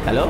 Hello.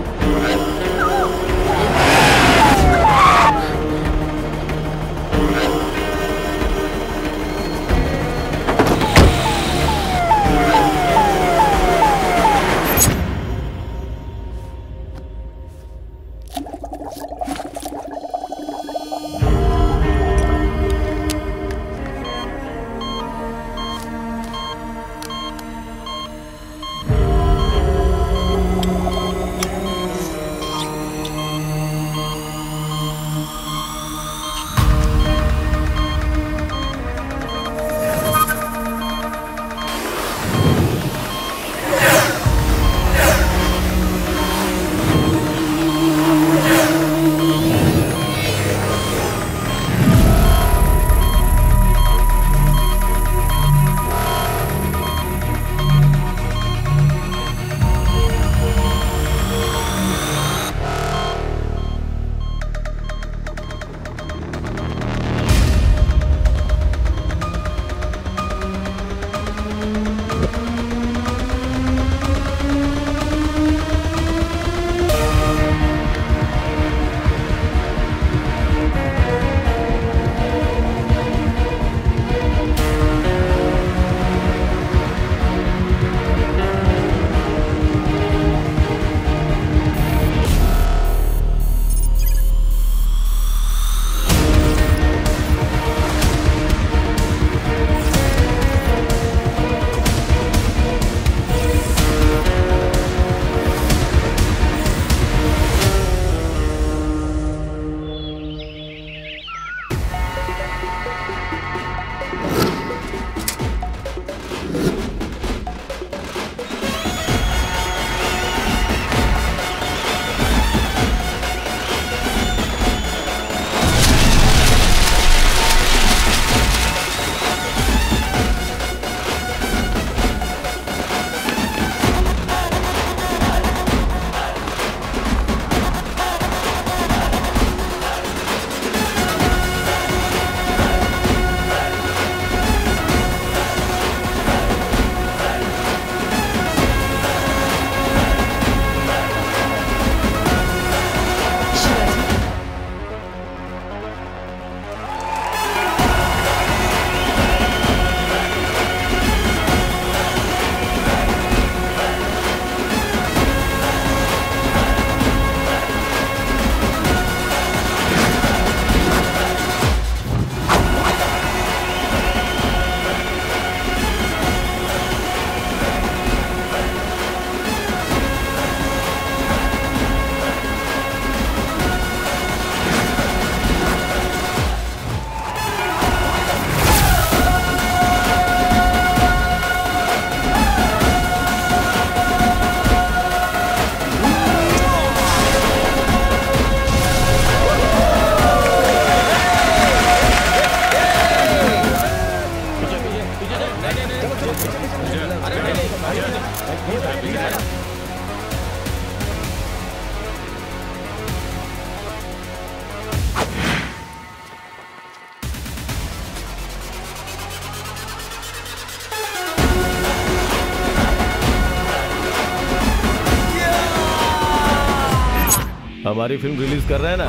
हमारी film release कर रहे हैं ना।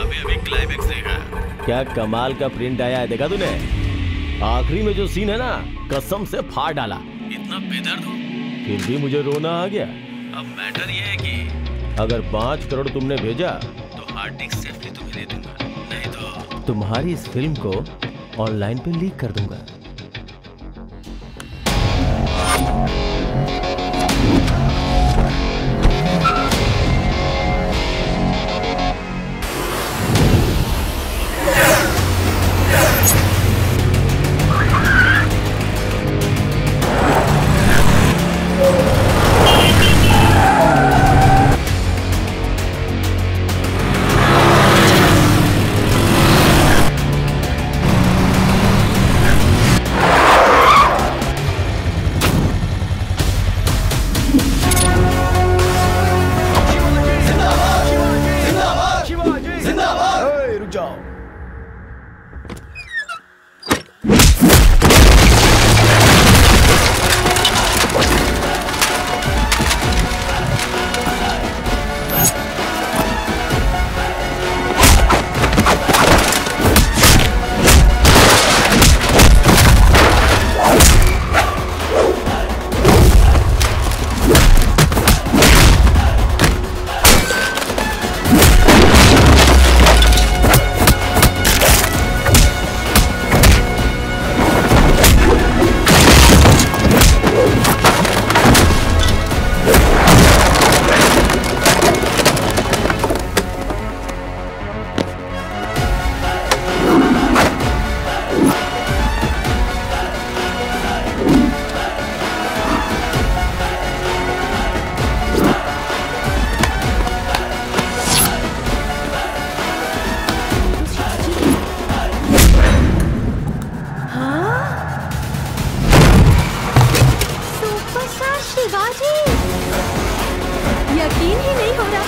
अभी अभी क्लाइमेक्स देखा। क्या कमाल का प्रिंट आया है, देखा तूने? आखिरी में जो सीन है ना, कसम से फाड़ डाला। इतना बेदर्द हो फिर भी मुझे रोना आ गया। अब मैटर ये है कि अगर 5 करोड़ तुमने भेजा तो हार्ड डिस्क सेफली तुम्हें दे दूंगा, नहीं तो तुम्हारी इस फिल्म को ऑनलाइन पे लीक कर दूंगा। यकीन ही नहीं हो रहा।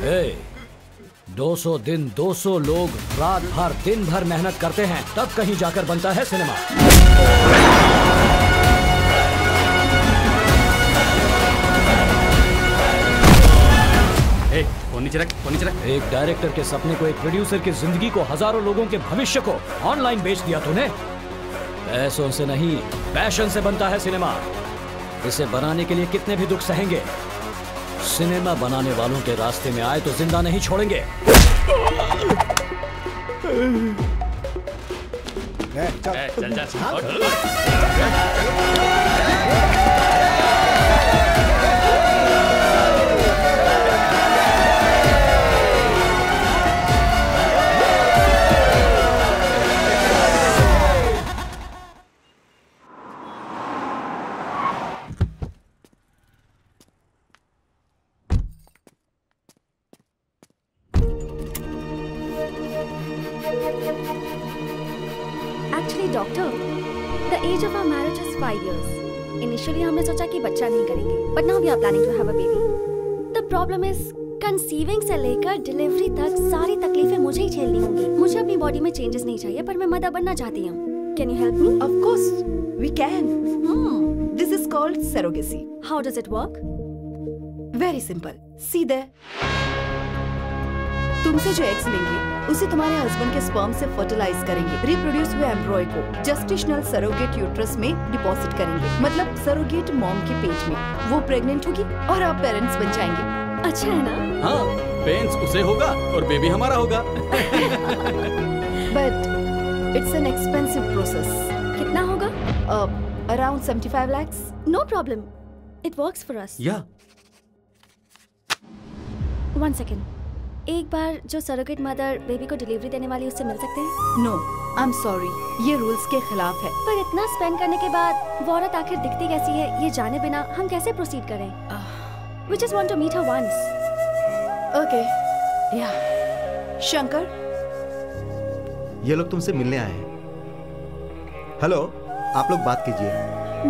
Hey, 200 दिन 200 लोग रात भर दिन भर मेहनत करते हैं, तब कहीं जाकर बनता है सिनेमा। फोन नीचे रख, फोन नीचे रख। एक डायरेक्टर के सपने को, एक प्रोड्यूसर की जिंदगी को, हजारों लोगों के भविष्य को ऑनलाइन बेच दिया तूने। पैसों से नहीं, पैशन से बनता है सिनेमा। इसे बनाने के लिए कितने भी दुख सहेंगे। सिनेमा बनाने वालों के रास्ते में आए तो जिंदा नहीं छोड़ेंगे। चल जा। Actually, doctor, the age of our marriage is 5 years. Initially, हमने सोचा कि बच्चा नहीं करेंगे, but now we are planning to have a baby. The problem is, conceiving से लेकर डिलीवरी तक सारी तकलीफें मुझे ही झेलनी होंगी। मुझे अपनी बॉडी में चेंजेस नहीं चाहिए, पर मैं मदर बनना चाहती हूँ। Can you help me? Of course, we can. This is called surrogacy. How does it work? Very simple. See there. तुमसे जो एग्स लेंगे उसे तुम्हारे हस्बैंड के स्पर्म से फर्टिलाइज करेंगे। रिप्रोड्यूस हुए एम्ब्रॉय को जस्टिशनल सरोगेट यूट्रस में डिपॉजिट करेंगे, मतलब सरोगेट मॉम के पेट में। वो प्रेग्नेंट होगी और आप पेरेंट्स बन जाएंगे। अच्छा है ना? हाँ, पेंस उसे होगा और बेबी हमारा होगा। But it's an expensive process. कितना होगा? Around 75 lakhs. No problem. It works for us. या 1 second. एक बार जो सरोगेट मदर बेबी को डिलीवरी देने वाली उससे मिल सकते हैं? नो, आई एम सॉरी, ये रूल्स के खिलाफ है। पर इतना स्पेंड करने के बाद वो औरत आखिर दिखती कैसी है, ये जाने बिना हम कैसे प्रोसीड करें? We just want to meet her once. Okay, या शंकर, ये लोग तुमसे मिलने आए हैं। हेलो, आप लोग बात कीजिए।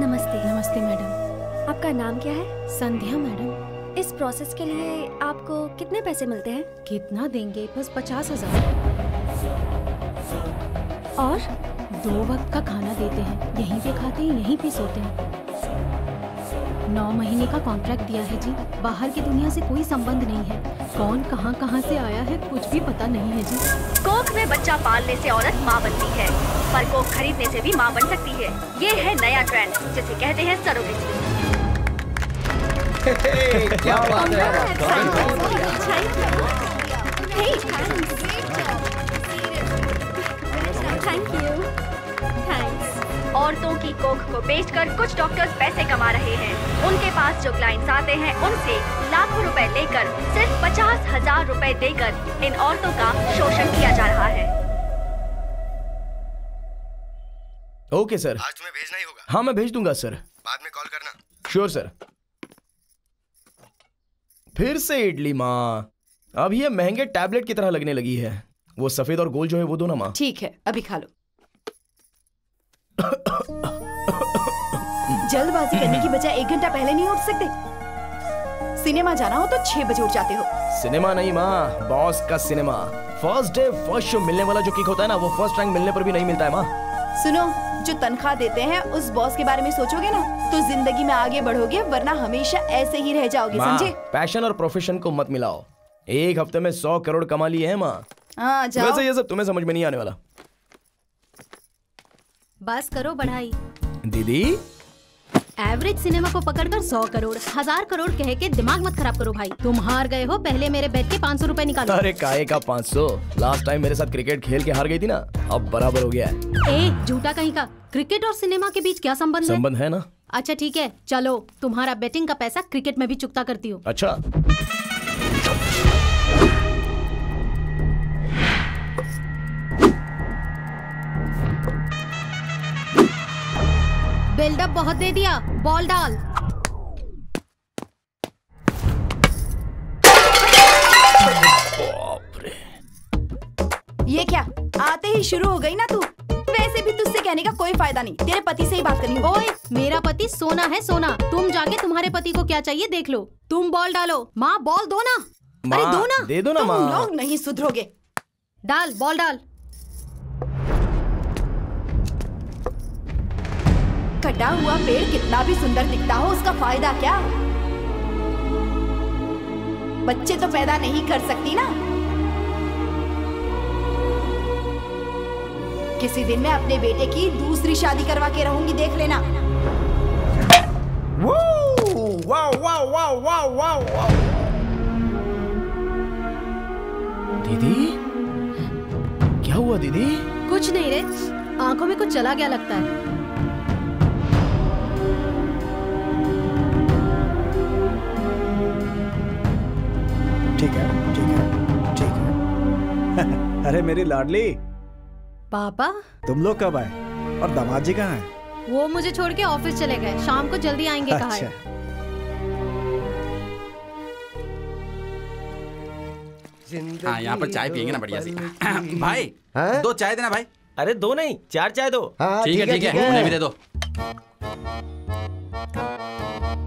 नमस्ते। नमस्ते मैडम। आपका नाम क्या है? संध्या मैडम। इस प्रोसेस के लिए आपको कितने पैसे मिलते हैं? कितना देंगे? बस 50,000। और 2 वक्त का खाना देते हैं, यहीं पे खाते हैं, यहीं पे सोते हैं। 9 महीने का कॉन्ट्रैक्ट दिया है जी। बाहर की दुनिया से कोई संबंध नहीं है। कौन कहाँ से आया है कुछ भी पता नहीं है जी। कोख में बच्चा पालने से औरत माँ बनती है, पर कोख खरीदने से भी माँ बन सकती है। ये है नया ट्रेंड जिसे कहते हैं सरोगेसी। क्या बात है। Thank you. थैंक्स। औरतों की कोख को बेचकर कुछ डॉक्टर्स पैसे कमा रहे हैं। उनके पास जो क्लाइंट्स आते हैं उनसे लाखों रुपए लेकर सिर्फ 50,000 रुपए देकर इन औरतों का शोषण किया जा रहा है। Okay sir. आज तुम्हें भेजना ही होगा। हाँ, मैं भेज दूंगा सर। बाद में कॉल करना। Sure sir. फिर से इडली माँ, अब ये महंगे टैबलेट की तरह लगने लगी है। वो सफेद और गोल जो है वो दो ना माँ। ठीक है, अभी खा लो। जल्दबाजी करने की बजाय 1 घंटा पहले नहीं उठ सकते? सिनेमा जाना हो तो 6 बजे उठ जाते हो। सिनेमा नहीं माँ, बॉस का cinema. First day first show मिलने वाला जो किक होता है ना, वो फर्स्ट रैंक मिलने पर भी नहीं मिलता है माँ। सुनो, जो तनख्वाह देते हैं उस बॉस के बारे में सोचोगे ना तो जिंदगी में आगे बढ़ोगे, वरना हमेशा ऐसे ही रह जाओगे, समझे? पैशन और प्रोफेशन को मत मिलाओ। 1 हफ्ते में 100 करोड़ कमा लिए हैं माँ। हाँ, जाओ। वैसे ये सब तुम्हें समझ में नहीं आने वाला। बस करो बढ़ाई। दीदी, एवरेज सिनेमा को पकड़कर 100 करोड़ 1000 करोड़ कह के दिमाग मत खराब करो भाई। तुम हार गए हो, पहले मेरे बेट के 500 रुपए निकालो। अरे काहे का 500? लास्ट टाइम मेरे साथ क्रिकेट खेल के हार गई थी ना, अब बराबर हो गया है। ए झूठा कहीं का। क्रिकेट और सिनेमा के बीच क्या संबंध है? संबंध है ना। अच्छा ठीक है, चलो तुम्हारा बेटिंग का पैसा क्रिकेट में भी चुकता करती हूँ। अच्छा अब बहुत दे दिया, बॉल डाल। ये क्या आते ही शुरू हो गई ना तू? वैसे भी तुझसे कहने का कोई फायदा नहीं, तेरे पति से ही बात करनी होगी। ओए, मेरा पति सोना है सोना। तुम जाके तुम्हारे पति को क्या चाहिए देख लो। तुम बॉल डालो। माँ बॉल दो ना। अरे दो ना। दे दो ना माँ। तुम लोग नहीं सुधरोगे। डाल बॉल डाल। कटा हुआ पेड़ कितना भी सुंदर दिखता हो, उसका फायदा क्या? बच्चे तो पैदा नहीं कर सकती ना। किसी दिन मैं अपने बेटे की दूसरी शादी करवा के रहूंगी, देख लेना। Wow wow wow wow wow. दीदी क्या हुआ दीदी? कुछ नहीं रे, आंखों में कुछ चला गया लगता है। ठीक है ठीक है ठीक है। अरे मेरी लाडली, पापा तुम लोग कब आए और दामाद जी कहाँ हैं? वो मुझे छोड़ के ऑफिस चले गए, शाम को जल्दी आएंगे कहा है। हाँ, यहाँ पर चाय पियेंगे ना बढ़िया सी। भाई हाँ? 2 चाय देना भाई। अरे 2 नहीं 4 चाय दो। हाँ, ठीक है उन्हें भी दे दो।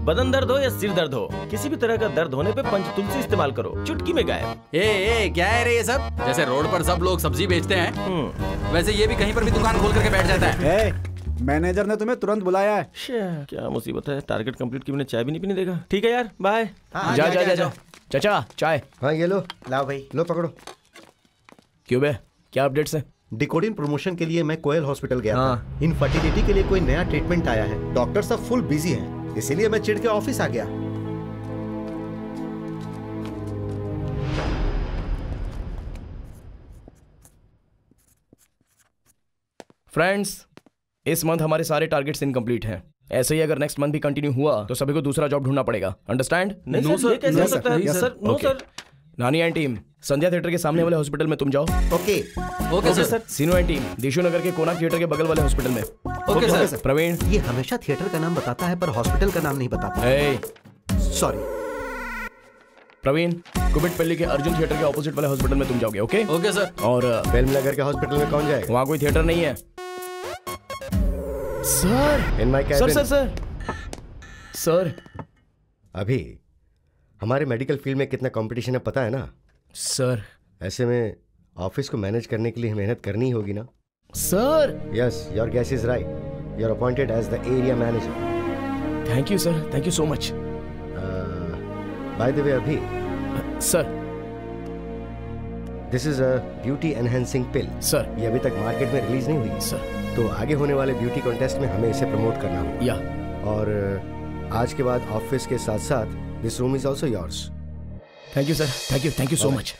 बदन दर्द हो या सिर दर्द हो, किसी भी तरह का दर्द होने पे पंचतुलसी इस्तेमाल करो, चुटकी में गायब। ए क्या है रे ये सब? जैसे रोड पर सब लोग सब्जी बेचते हैं, वैसे ये भी कहीं पर भी दुकान खोल करके बैठ जाता है। मैनेजर ने तुम्हें तुरंत बुलाया है। क्या मुसीबत है, टारगेट कंप्लीट की, मैंने चाय भी नहीं पीने देगा। ठीक है यार, बाय। हाँ, जा जा, जा जा, जा चाचा चाय। हाँ ये लो, लाओ भाई, लो पकड़ो। क्यों बे, क्या अपडेट्स हैं? डिकोडिन प्रमोशन के लिए मैं कोयल हॉस्पिटल गया हाँ। था। इनफर्टिलिटी के लिए कोई नया ट्रीटमेंट आया है, डॉक्टर सब फुल बिजी हैं, इसीलिए मैं चिढ़ के ऑफिस आ गया। फ्रेंड्स, इस मंथ हमारे सारे टारगेट्स इनकम्प्लीट हैं। ऐसे ही अगर नेक्स्ट मंथ भी कंटिन्यू हुआ तो सभी को दूसरा जॉब ढूंढना पड़ेगा। अंडरस्टैंड? No, sir. ये कैसे No, हो sir. सकता है? Yes, sir, no Okay. Sir. Nani and team, Sandhya theatre के सामने वाले हॉस्पिटल में तुम जाओ। Okay okay sir. सीनो एंड टीम, दिशु नगर के कोना थिएटर के बगल वाले हॉस्पिटल में। Okay sir. प्रवीण, ये हमेशा थिएटर का नाम बताता है पर हॉस्पिटल का नाम नहीं बताता। ए, सॉरी। प्रवीण, कुबिटपल्ली के अर्जुन थिएटर के ऑपोजिट वाले हॉस्पिटल में तुम जाओगे। Okay okay sir. और फिल्म नगर के हॉस्पिटल में कौन जाएगा? वहाँ कोई थिएटर नहीं है। Sir in my sir cabin. Sir sir sir अभी हमारे मेडिकल फील्ड में कितना कंपटीशन है पता है ना? सर ऐसे में ऑफिस को मैनेज करने के लिए मेहनत करनी ही होगी ना? Sir yes, your guess is right. You are appointed as the area manager. Thank you sir, thank you so much. By the way अभी, sir this is a beauty enhancing pill. Sir ये अभी तक market में release नहीं हुई, sir तो आगे होने वाले ब्यूटी कॉन्टेस्ट में हमें इसे प्रमोट करना होगा। या और आज के बाद ऑफिस के साथ साथ this room is also yours. Thank you sir, thank you so much.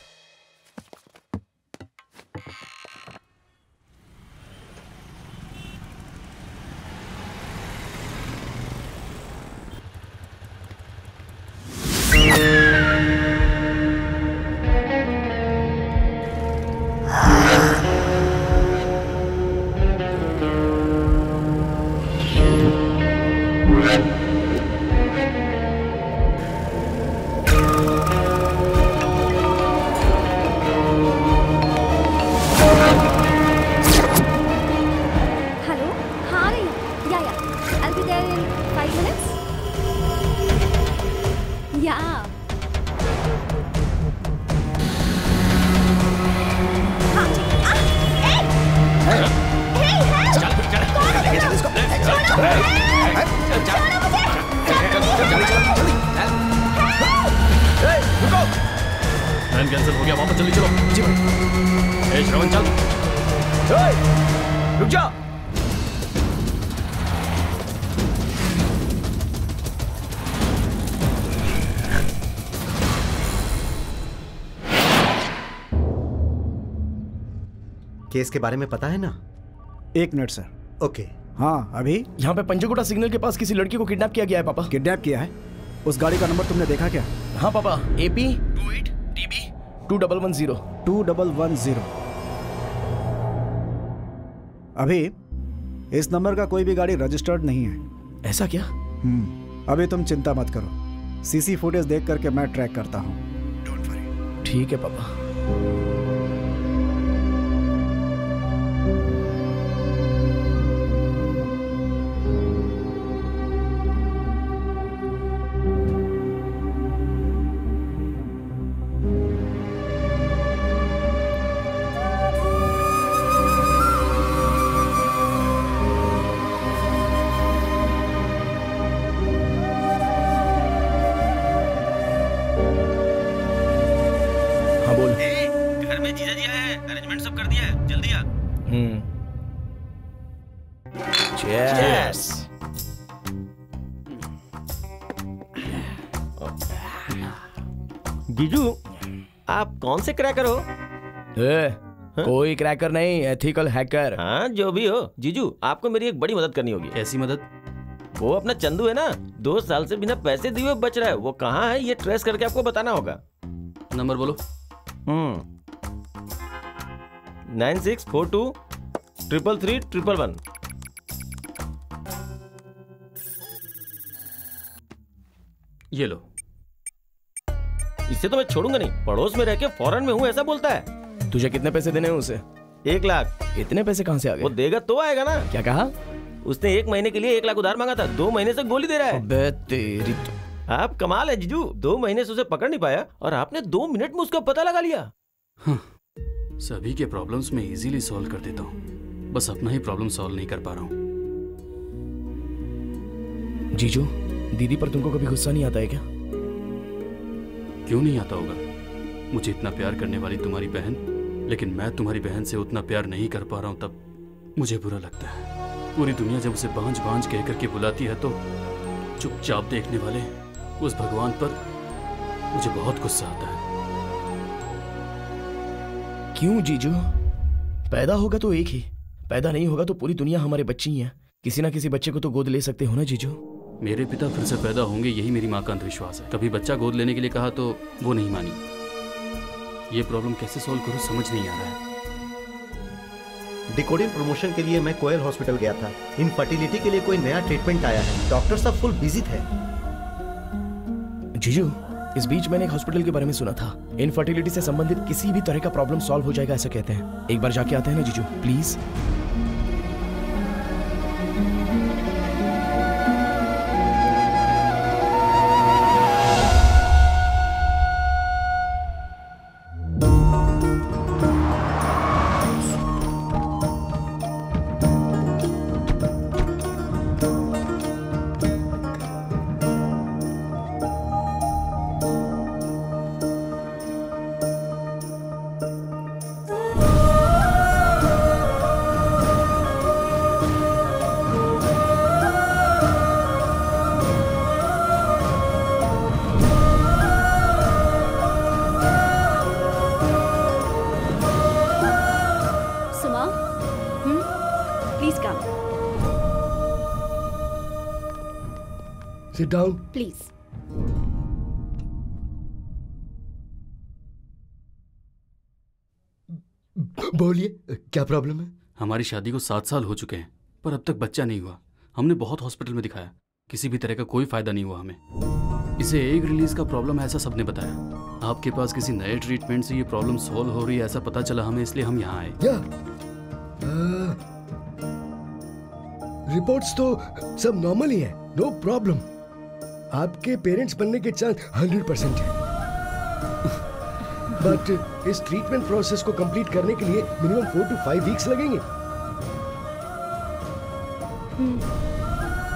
Hello, हाँ रही हूँ। या I'll be there in 5 minutes. या हाँ, प्लान कैंसिल हो गया, वापस जल्दी चलो। जी भाई। श्रवण चल। रुक जा। केस के बारे में पता है ना? 1 मिनट सर। ओके। हाँ अभी यहाँ पे पंचकुटा सिग्नल के पास किसी लड़की को किडनैप किया गया है पापा। किडनैप किया है? उस गाड़ी का नंबर तुमने देखा क्या? हाँ पापा, AP 28 TB 2110। 2110। अभी इस नंबर का कोई भी गाड़ी रजिस्टर्ड नहीं है। ऐसा क्या? अभी तुम चिंता मत करो, सीसी फुटेज देख करके मैं ट्रैक करता हूँ। Don't worry. ठीक है पापा। घर में जीजा जी आया है, अरेंजमेंट सब कर दिया है, जल्दी आ। Cheers. जीजू, आप कौन से क्रैकर हो? कोई क्रैकर नहीं, एथिकल हैकर। हाँ जो भी हो। जीजू, आपको मेरी एक बड़ी मदद करनी होगी। कैसी मदद? वो अपना चंदू है ना, 2 साल से बिना पैसे दिए बच रहा है। वो कहाँ है ये ट्रेस करके आपको बताना होगा। नंबर बोलो। 9642 333 111। ये लो। इससे तो मैं छोड़ूंगा नहीं। पड़ोस में रह के फॉरेन में हूँ ऐसा बोलता है। तुझे कितने पैसे देने हैं उसे? 1 लाख। इतने पैसे कहाँ से आ गए? वो देगा तो आएगा ना। क्या कहा? उसने 1 महीने के लिए 1 लाख उधार मांगा था, 2 महीने से गोली दे रहा है। अबे तेरी तो। आप कमाल है जीजू, 2 महीने से उसे पकड़ नहीं पाया और आपने 2 मिनट में उसका पता लगा लिया। सभी के प्रॉब्लम्स में इजीली सॉल्व कर देता हूँ, बस अपना ही प्रॉब्लम सॉल्व नहीं कर पा रहा हूँ। जीजू, दीदी पर तुमको कभी गुस्सा नहीं आता है क्या? क्यों नहीं आता होगा? मुझे इतना प्यार करने वाली तुम्हारी बहन, लेकिन मैं तुम्हारी बहन से उतना प्यार नहीं कर पा रहा हूँ, तब मुझे बुरा लगता है। पूरी दुनिया जब उसे बांझ बांझ कह करके बुलाती है तो चुपचाप देखने वाले उस भगवान पर मुझे बहुत गुस्सा आता है। क्यों जीजू? पैदा होगा तो एक ही, पैदा नहीं होगा तो पूरी दुनिया हमारे बच्चे ही हैं। किसी ना किसी बच्चे को तो गोद ले सकते हो ना जीजू? मेरे पिता फिर से पैदा होंगे, यही मेरी माँ का अंधविश्वास है। कभी बच्चा गोद लेने के लिए कहा तो वो नहीं मानी। ये प्रॉब्लम कैसे सॉल्व करूं समझ नहीं आ रहा है। डिकोडिन प्रमोशन के लिए मैं कोयल हॉस्पिटल गया था। इनफर्टिलिटी के लिए कोई नया ट्रीटमेंट आया है, डॉक्टर सब फुल बिजी थे। जीजू, इस बीच मैंने एक हॉस्पिटल के बारे में सुना था, इनफर्टिलिटी से संबंधित किसी भी तरह का प्रॉब्लम सॉल्व हो जाएगा ऐसा कहते हैं। एक बार जाके आते हैं ना जीजू, प्लीज। Sit down. Please. बोलिए, क्या प्रॉब्लम है? हमारी शादी को 7 साल हो चुके हैं, पर अब तक बच्चा नहीं हुआ। हमने बहुत हॉस्पिटल में दिखाया, किसी भी तरह का कोई फायदा नहीं हुआ हमें। इसे एग रिलीज का प्रॉब्लम है ऐसा सबने बताया। आपके पास किसी नए ट्रीटमेंट से ये प्रॉब्लम सॉल्व हो रही है ऐसा पता चला हमें, इसलिए हम यहाँ आए। रिपोर्ट्स तो सब नॉर्मल ही है, नो प्रॉब्लम। आपके पेरेंट्स बनने के चांस 100% है। बट इस ट्रीटमेंट प्रोसेस को कंप्लीट करने के लिए मिनिमम 4 to 5 वीक्स लगेंगे।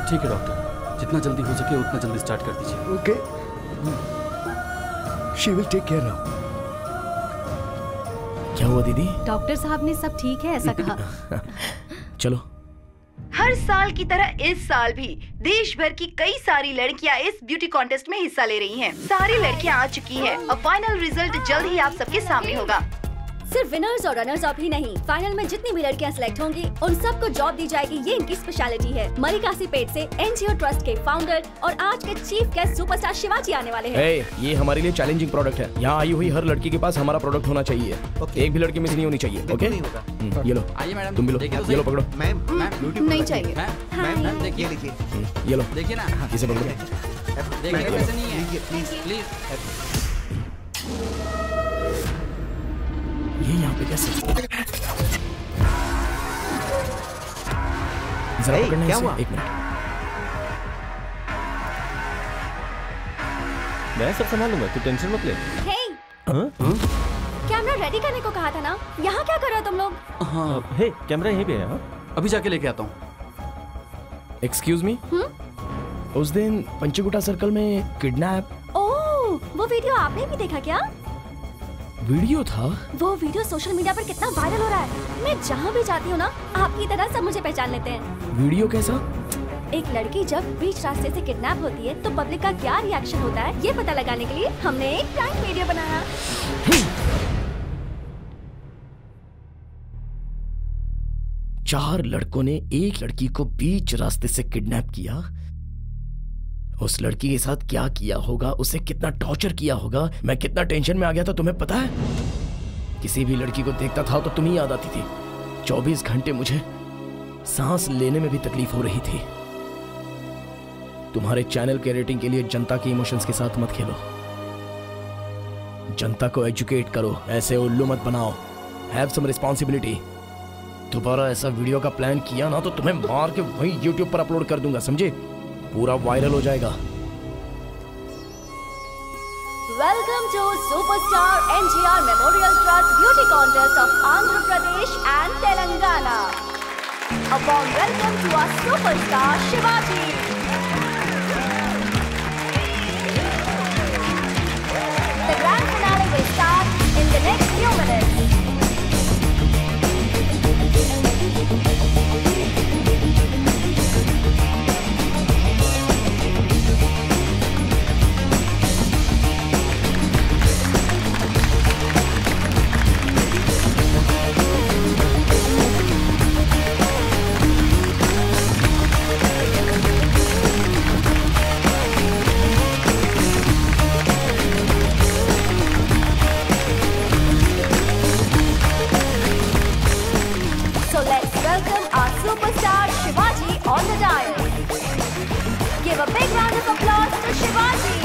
ठीक है डॉक्टर, जितना जल्दी हो सके उतना जल्दी स्टार्ट कर दीजिए। Okay, she will take care now. क्या हुआ दीदी? डॉक्टर साहब ने सब ठीक है ऐसा कहा। चलो। हर साल की तरह इस साल भी देश भर की कई सारी लड़कियां इस ब्यूटी कॉन्टेस्ट में हिस्सा ले रही हैं। सारी लड़कियां आ चुकी हैं और फाइनल रिजल्ट जल्द ही आप सबके सामने होगा। सिर्फ विनर्स और रनर्स अप ही नहीं, फाइनल में जितनी भी लड़कियां सिलेक्ट होंगी उन सबको जॉब दी जाएगी। ये इनकी स्पेशलिटी है। मलिकासीपेट से एनजीओ ट्रस्ट के फाउंडर और आज के चीफ गेस्ट सुपरस्टार शिवाजी आने वाले हैं। ये हमारे लिए चैलेंजिंग प्रोडक्ट है। यहाँ आई हुई हर लड़की के पास हमारा प्रोडक्ट होना चाहिए। एक भी लड़की मिस नहीं होनी चाहिए। ओके, ये लो, आइए मैडम, तुम भी लो, ये लो पकड़ो। मैम नहीं चाहिए। मैम देखिए, ये लो, देखिए ना, इसे पकड़ो। देखिए कैसे नहीं है, प्लीज। ये यहाँ पे कैसे? जरा पकड़ना क्या इसे, हुआ? 1 मिनट। मैं सब संभाल लूंगा, तू टेंशन मत ले। कैमरा रेडी करने को कहा था ना, यहाँ क्या कर रहे हो तुम लोग? हाँ, हे कैमरा यहीं पे है। अभी जाके लेके आता हूँ। एक्सक्यूज मी, उस दिन पंचकुटा सर्कल में किडनैप। ओह, वो वीडियो आपने भी देखा क्या? वीडियो था? वो वीडियो सोशल मीडिया पर कितना वायरल हो रहा है। मैं जहाँ भी जाती हूँ ना, आपकी तरह सब मुझे पहचान लेते हैं। वीडियो कैसा? एक लड़की जब बीच रास्ते से किडनैप होती है तो पब्लिक का क्या रिएक्शन होता है, ये पता लगाने के लिए हमने एक प्रैंक वीडियो बनाया। 4 लड़कों ने एक लड़की को बीच रास्ते से किडनैप किया। उस लड़की के साथ क्या किया होगा, उसे कितना टॉर्चर किया होगा, मैं कितना टेंशन में आ गया था तुम्हें पता है? किसी भी लड़की को देखता था तो तुम ही याद आती थी। 24 घंटे मुझे सांस लेने में भी तकलीफ हो रही थी। तुम्हारे चैनल के रेटिंग के लिए जनता के इमोशंस के साथ मत खेलो। जनता को एजुकेट करो, ऐसे उल्लू मत बनाओ। Have some responsibility. दोबारा ऐसा वीडियो का प्लान किया ना तो तुम्हें मार के वहीं YouTube पर अपलोड कर दूंगा, समझे? पूरा वायरल हो जाएगा। Welcome to superstar NGR memorial trust beauty contest of Andhra Pradesh and Telangana. A warm welcome to our superstar Shivaji. The grand finale will start in the next few minutes. So let's welcome our superstar Shivaji on the dais. Give a big round of applause to Shivaji.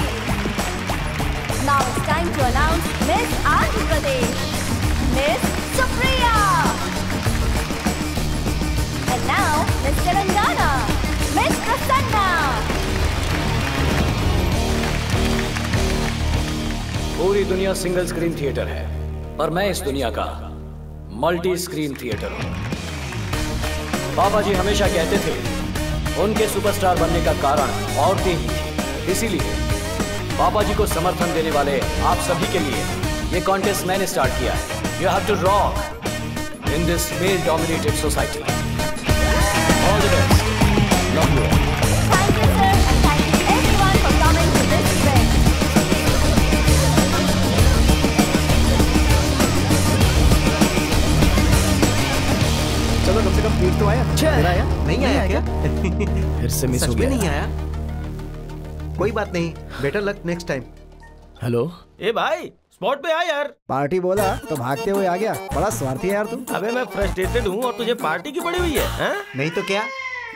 Now it's time to announce Miss Andhra Pradesh, Miss Supriya. And now Miss Telangana, Miss Prasanna. पूरी दुनिया single screen theatre है और मैं इस दुनिया का multi screen theatre हूं। बाबा जी हमेशा कहते थे उनके सुपरस्टार बनने का कारण औरतें ही थी। इसीलिए बाबा जी को समर्थन देने वाले आप सभी के लिए ये कॉन्टेस्ट मैंने स्टार्ट किया है। You have to rock in this male dominated society. All the best, love you. Thank you sir and thank you everyone for coming to this event. चलो कम से कम पीट तो आया। आया? नहीं आया क्या? फिर से मिस सच हो में गया। नहीं आया? कोई बात नहीं, better luck next time. Hello, ए भाई स्पॉट पे आ यार। पार्टी बोला तो भागते हुए आ गया। बड़ा स्वार्थी है यार तू। अबे मैं फ्रस्ट्रेटेड हूँ और तुझे पार्टी की पड़ी हुई है, हैं? नहीं तो क्या?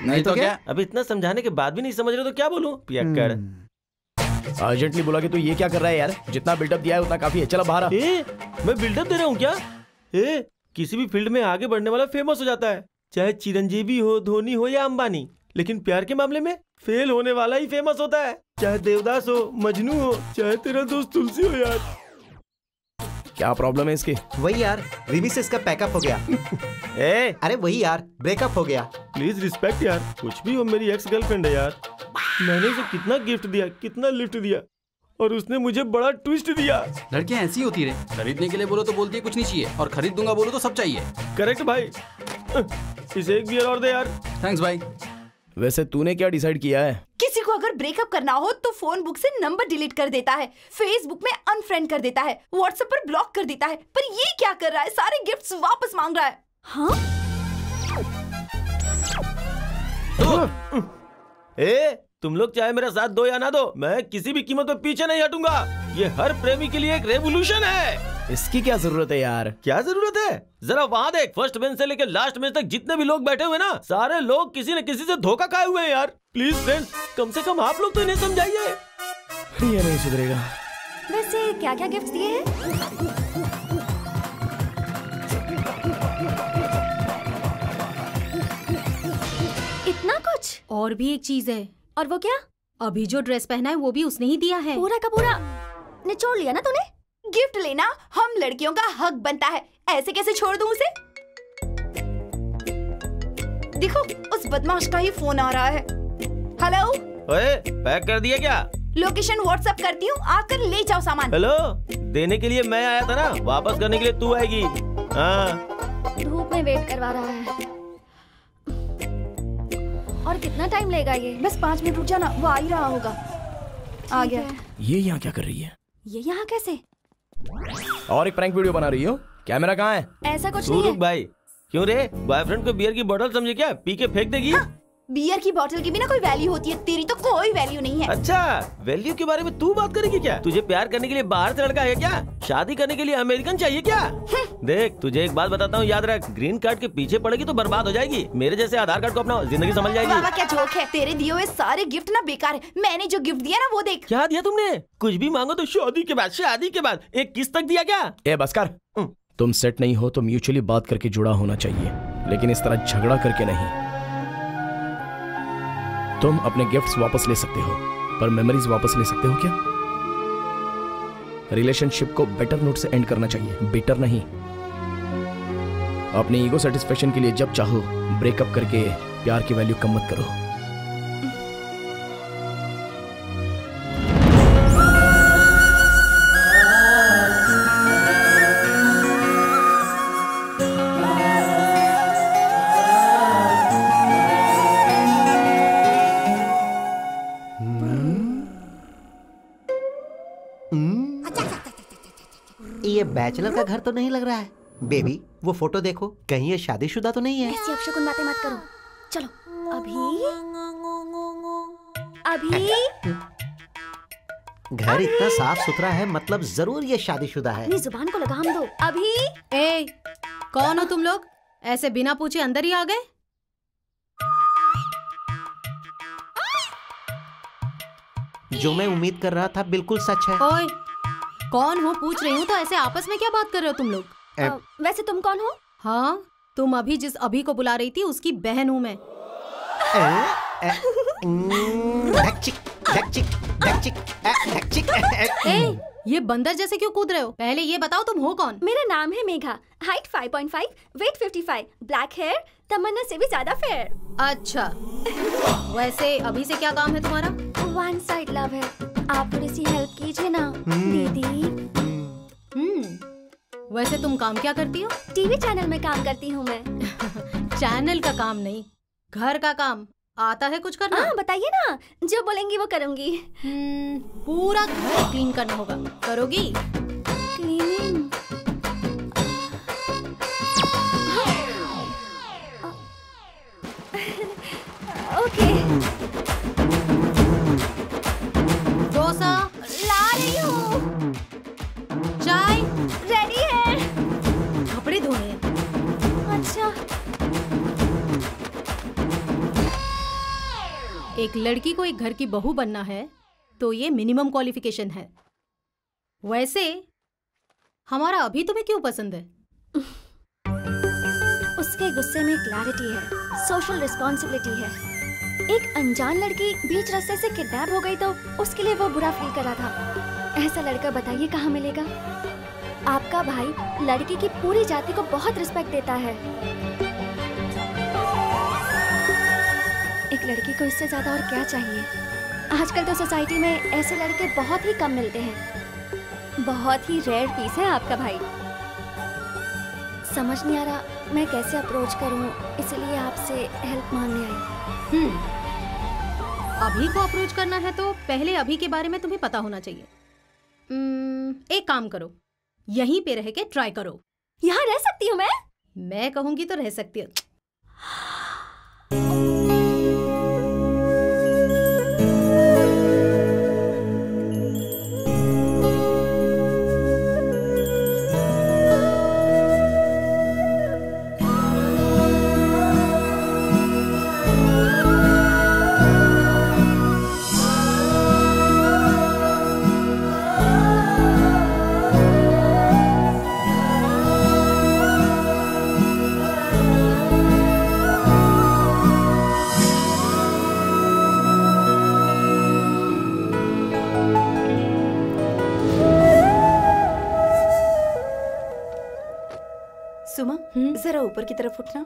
नहीं तो क्या? अब इतना समझाने के बाद भी नहीं समझ रहे तो क्या बोलूं? पियक्कड़। अर्जेंटली बोला कि तू ये क्या कर रहा है यार? जितना बिल्डअप दिया है उतना काफी है। चलो बाहर आ। मैं बिल्डअप दे रहा हूँ क्या? किसी भी फील्ड में आगे बढ़ने वाला फेमस हो जाता है, चाहे चिरंजीवी हो, धोनी हो या अंबानी। लेकिन प्यार के मामले में फेल होने वाला ही फेमस होता है, चाहे देवदास हो, मजनू हो, चाहे तेरा दोस्त तुलसी हो यार। क्या प्रॉब्लम है इसकी? वही यार, रिमी से इसका पैकअप हो गया। अरे वही यार, ब्रेकअप हो गया। प्लीज रिस्पेक्ट यार, कुछ भी हो मेरी एक्स गर्लफ्रेंड है यार। मैंने उसे कितना गिफ्ट दिया, कितना लिफ्ट दिया, और उसने मुझे बड़ा ट्विस्ट दिया। लड़कियां ऐसी होती रहे, खरीदने के लिए बोलो तो बोलती है कुछ नहीं चाहिए, और खरीद दूंगा बोलो तो सब चाहिए। करेक्ट भाई। इसे एक बियर और दे यार। थैंक्स भाई। वैसे तूने क्या डिसाइड किया है? किसी को अगर ब्रेकअप करना हो तो फोन बुक से नंबर डिलीट कर देता है, फेसबुक में अनफ्रेंड कर देता है, व्हाट्सएप पर ब्लॉक कर देता है, पर ये क्या कर रहा है? सारे गिफ्ट्स वापस मांग रहा है। हाँ? तुम लोग चाहे मेरा साथ दो या ना दो, मैं किसी भी कीमत पर पीछे नहीं हटूंगा। ये हर प्रेमी के लिए एक रेवोल्यूशन है। इसकी क्या जरूरत है यार? क्या जरूरत है? जरा वहाँ देख, फर्स्ट बेंच से लेकर लास्ट बेंच तक जितने भी लोग बैठे हुए ना, सारे लोग किसी न किसी से धोखा खाए हुए हैं यार। प्लीज फ्रेंड्स, कम से कम आप लोग तो इन्हें समझाइए। ये नहीं सुधरेगा। वैसे क्या क्या गिफ्ट दिए हैं? इतना कुछ? और भी एक चीज है। और वो क्या? अभी जो ड्रेस पहना है वो भी उसने ही दिया है। पूरा का पूरा निचोड़ लिया ना तूने? गिफ्ट लेना हम लड़कियों का हक बनता है, ऐसे कैसे छोड़ दूं उसे? देखो, उस बदमाश का ही फोन आ रहा है। हेलो? ओए, पैक कर दिया क्या? लोकेशन व्हाट्सएप करती हूँ, आकर ले जाओ सामान। हेलो, देने के लिए मैं आया था ना, वापस करने के लिए तू आएगी। हाँ। धूप में वेट करवा रहा है। और कितना टाइम लेगा ये? बस 5 मिनट रुक जाना, वो आ ही रहा होगा। आ गया। ये यहाँ क्या कर रही है? ये यहाँ कैसे? और एक प्रैंक वीडियो बना रही हो? कैमरा कहाँ है? ऐसा कुछ नहीं है। भाई, क्यों रे? बॉयफ्रेंड को बियर की बोतल समझे क्या? पी के फेंक देगी? हाँ, बियर की बोतल की भी ना कोई वैल्यू होती है, तेरी तो कोई वैल्यू नहीं है। अच्छा, वैल्यू के बारे में तू बात करेगी क्या? तुझे प्यार करने के लिए बाहर से लड़का है क्या? शादी करने के लिए अमेरिकन चाहिए क्या? देख, तुझे एक बात बताता हूँ, याद रख, ग्रीन कार्ड के पीछे पड़ेगी तो बर्बाद हो जाएगी। मेरे जैसे आधार कार्ड को अपना जिंदगी समझ जाएगी। बाबा क्या जोक है? तेरे दिए हुए सारे गिफ्ट ना बेकार है। मैंने जो गिफ्ट दिया ना वो देख। क्या दिया तुमने? कुछ भी मांगो तो शादी के बाद एक किस्त तक दिया क्या? ए बस कर। तुम सेट नहीं हो तो म्यूचुअली बात करके जुड़ा होना चाहिए, लेकिन इस तरह झगड़ा करके नहीं। तुम अपने गिफ्ट्स वापस ले सकते हो, पर मेमोरीज वापस ले सकते हो क्या? रिलेशनशिप को बेटर नोट से एंड करना चाहिए, बेटर नहीं। अपनी ईगो सेटिस्फेक्शन के लिए जब चाहो ब्रेकअप करके प्यार की वैल्यू कम मत करो। ये बैचलर का घर तो नहीं लग रहा है। बेबी, वो फोटो देखो, कहीं ये शादीशुदा तो नहीं है? ऐसी अपशकुन बातें मत करो। चलो, अभी घर इतना साफ सुथरा है, मतलब जरूर ये शादीशुदा है। अपनी जुबान को लगाम दो। अभी ए, कौन हो तुम लोग? ऐसे बिना पूछे अंदर ही आ गए? जो मैं उम्मीद कर रहा था बिल्कुल सच है। ओए, कौन हो पूछ रही हूँ तो ऐसे आपस में क्या बात कर रहे हो तुम लोग? वैसे तुम कौन हो? हाँ, तुम अभी जिस अभी को बुला रही थी उसकी बहन हूँ मैं। ए, ये बंदर जैसे क्यों कूद रहे हो? पहले ये बताओ तुम हो कौन? मेरा नाम है Megha, height 5.5, weight 55, black hair, Tamannaah से भी ज्यादा फेयर। अच्छा, वैसे अभी से क्या काम है तुम्हारा? वन साइड लव है, आप थोड़ी सी हेल्प कीजिए ना दीदी। वैसे तुम काम क्या करती हो? टीवी चैनल में काम करती हूँ मैं। चैनल का काम नहीं, घर का काम आता है कुछ करना? हाँ बताइए ना, जो बोलेंगी वो करूँगी। पूरा घर क्लीन करना होगा, करोगी? क्लीनिंग? ओके। डोसा ला रही हूँ। चाय रेडी है। कपड़े धोने हैं। अच्छा। एक लड़की को एक घर की बहू बनना है तो ये मिनिमम क्वालिफिकेशन है। वैसे हमारा अभी तुम्हें क्यों पसंद है? उसके गुस्से में क्लैरिटी है, सोशल रिस्पॉन्सिबिलिटी है। एक अनजान लड़की बीच रास्ते से किडनैप हो गई तो उसके लिए वो बुरा फील कर रहा था। ऐसा लड़का बताइए कहाँ मिलेगा? आपका भाई लड़की की पूरी जाति को बहुत रिस्पेक्ट देता है। एक लड़की को इससे ज्यादा और क्या चाहिए? आजकल तो सोसाइटी में ऐसे लड़के बहुत ही कम मिलते हैं। बहुत ही रेयर पीस है आपका भाई। समझ नहीं आ रहा मैं कैसे अप्रोच करूं, इसलिए आपसे हेल्प मांगने आई। अभी को अप्रोच करना है तो पहले अभी के बारे में तुम्हें पता होना चाहिए। एक काम करो, यहीं पे रह के ट्राई करो। यहाँ रह सकती हूँ मैं कहूंगी तो रह सकती हूँ। सुमा, जरा ऊपर की तरफ उठना।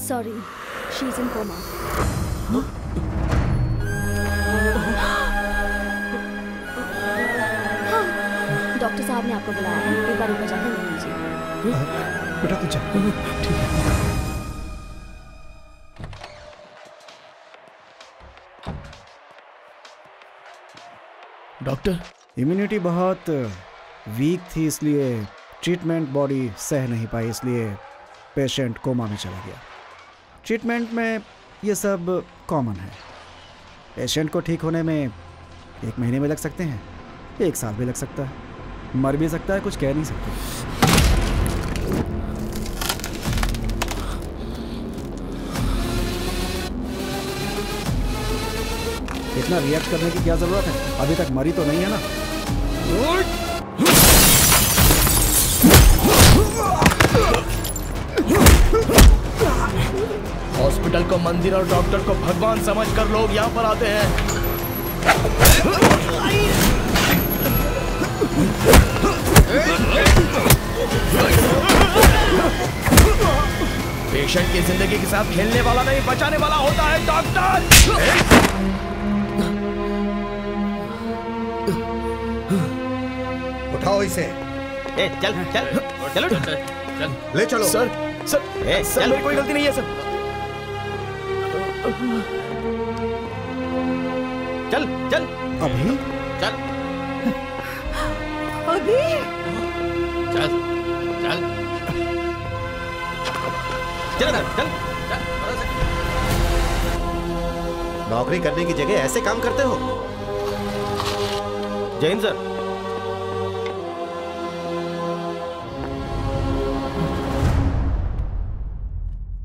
Sorry, she's in coma. Doctor साहब ने आपको बुलाया है, एक बार ऊपर जाकर मिल लीजिए। बेटा तू जा। ठीक है। डॉक्टर, इम्यूनिटी बहुत वीक थी, इसलिए ट्रीटमेंट बॉडी सह नहीं पाई, इसलिए पेशेंट कोमा में चला गया। ट्रीटमेंट में ये सब कॉमन है। पेशेंट को ठीक होने में 1 महीने में लग सकते हैं, 1 साल भी लग सकता है, मर भी सकता है, कुछ कह नहीं सकते। इतना रिएक्ट करने की क्या जरूरत है? अभी तक मरी तो नहीं है ना? हॉस्पिटल को मंदिर और डॉक्टर को भगवान समझकर लोग यहाँ पर आते हैं। पेशेंट की जिंदगी के साथ खेलने वाला नहीं, बचाने वाला होता है डॉक्टर। उठाओ इसे। चल चल चलो चल ले चलो। सर सर मेरी कोई गलती नहीं है सर। चल चल अभी चल अभी चल चल चल चल नौकरी करने की जगह ऐसे काम करते हो? जय हिंद सर।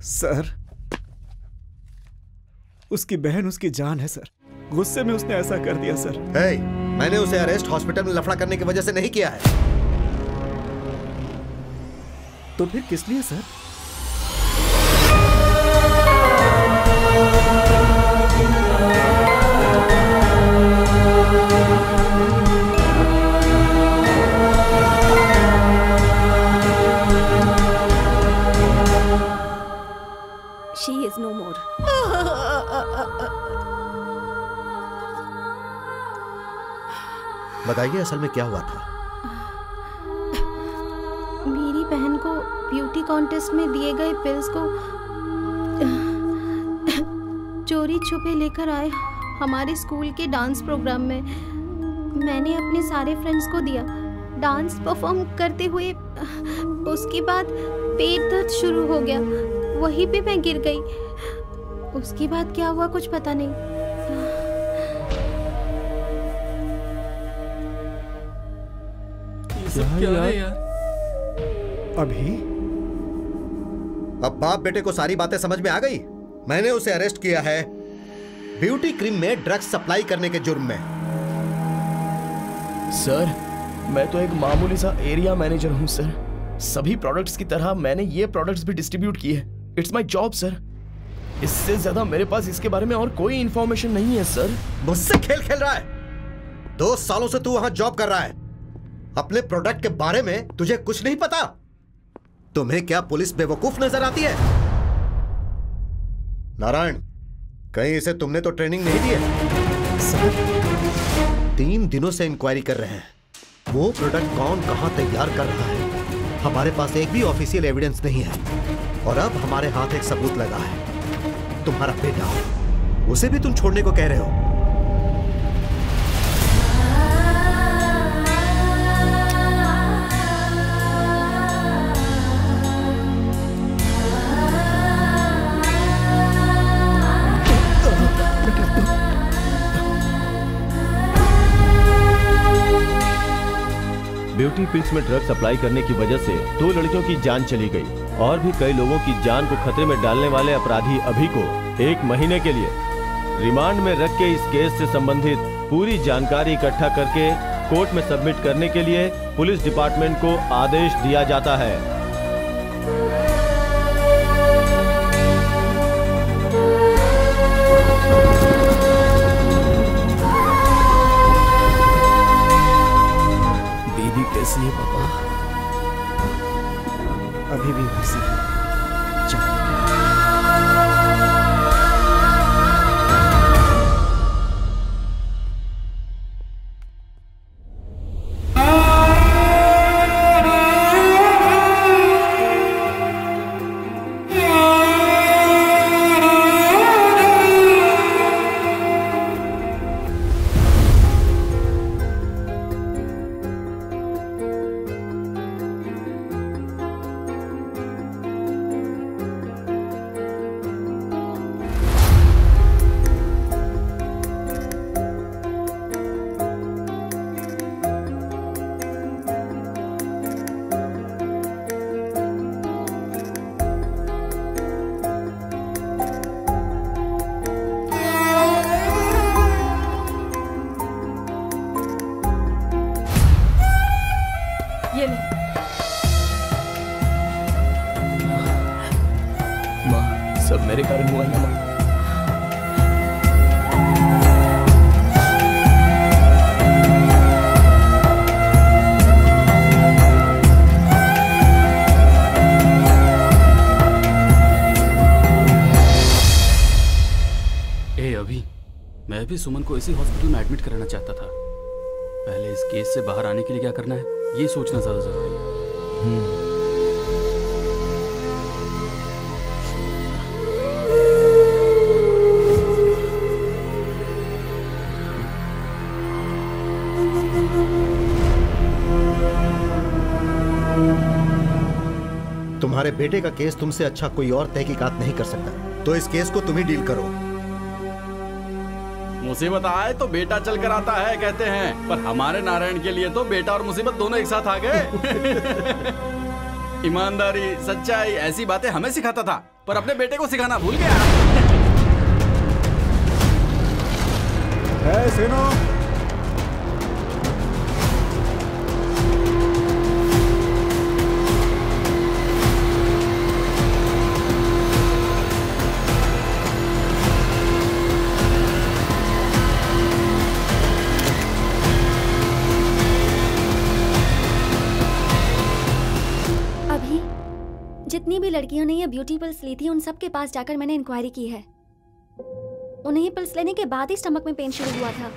सर, उसकी बहन उसकी जान है सर, गुस्से में उसने ऐसा कर दिया सर। मैंने उसे अरेस्ट हॉस्पिटल में लफड़ा करने की वजह से नहीं किया है। तो फिर किस लिए सर? ही इज नो मोर। बताइए असल में क्या हुआ था? मेरी बहन को ब्यूटी कॉन्टेस्ट में दिए गए पिल्स को चोरी छुपे लेकर आए हमारे स्कूल के डांस प्रोग्राम में। मैंने अपने सारे फ्रेंड्स को दिया। डांस परफॉर्म करते हुए उसके बाद पेट दर्द शुरू हो गया, वहीं पे मैं गिर गई। उसके बाद क्या हुआ कुछ पता नहीं। क्या है यार? अभी अब बाप बेटे को सारी बातें समझ में आ गई। मैंने उसे अरेस्ट किया है ब्यूटी क्रीम में ड्रग्स सप्लाई करने के जुर्म में। सर मैं तो एक मामूली सा एरिया मैनेजर हूं सर। सभी प्रोडक्ट्स की तरह मैंने ये प्रोडक्ट्स भी डिस्ट्रीब्यूट किए। It's my job sir. इससे ज्यादा मेरे पास इसके बारे में और कोई इंफॉर्मेशन नहीं है सर। मुझसे खेल खेल रहा है? 2 सालों से तू वहां जॉब कर रहा है, अपने प्रोडक्ट के बारे में तुझे कुछ नहीं पता? तुम्हें क्या पुलिस बेवकूफ नजर आती है? नारायण, कहीं इसे तुमने तो ट्रेनिंग नहीं दी है? सर 3 दिनों से इंक्वायरी कर रहे हैं। वो प्रोडक्ट कौन कहां तैयार कर रहा है, हमारे पास एक भी ऑफिशियल एविडेंस नहीं है। और अब हमारे हाथ एक सबूत लगा है, तुम्हारा बेटा। उसे भी तुम छोड़ने को कह रहे हो? ब्यूटी पिल्स में ड्रग सप्लाई करने की वजह से 2 लड़कियों की जान चली गई और भी कई लोगों की जान को खतरे में डालने वाले अपराधी अभी को 1 महीने के लिए रिमांड में रख के इस केस से संबंधित पूरी जानकारी इकट्ठा करके कोर्ट में सबमिट करने के लिए पुलिस डिपार्टमेंट को आदेश दिया जाता है। कैसी है पापा? अभी भी वैसी है। सब मेरे कारण हुआ है माँ। अभी मैं भी सुमन को इसी हॉस्पिटल में एडमिट कराना चाहता था। पहले इस केस से बाहर आने के लिए क्या करना है ये सोचना ज्यादा जरूरी है। तुम्हारे बेटे का केस तुमसे अच्छा कोई और तहकीकात नहीं कर सकता, तो इस केस को तुम ही डील करो। मुसीबत आए तो बेटा चल कर आता है कहते हैं, पर हमारे नारायण के लिए तो बेटा और मुसीबत दोनों एक साथ आ गए। ईमानदारी, सच्चाई, ऐसी बातें हमें सिखाता था, पर अपने बेटे को सिखाना भूल गया। सुनो, जितनी भी लड़कियों ने ये ब्यूटी पिल्स ली थी, उन सब के पास जाकर मैंने इंक्वायरी की है। उन्हें ये पिल्स लेने के बाद ही स्टमक में पेन शुरू हुआ था।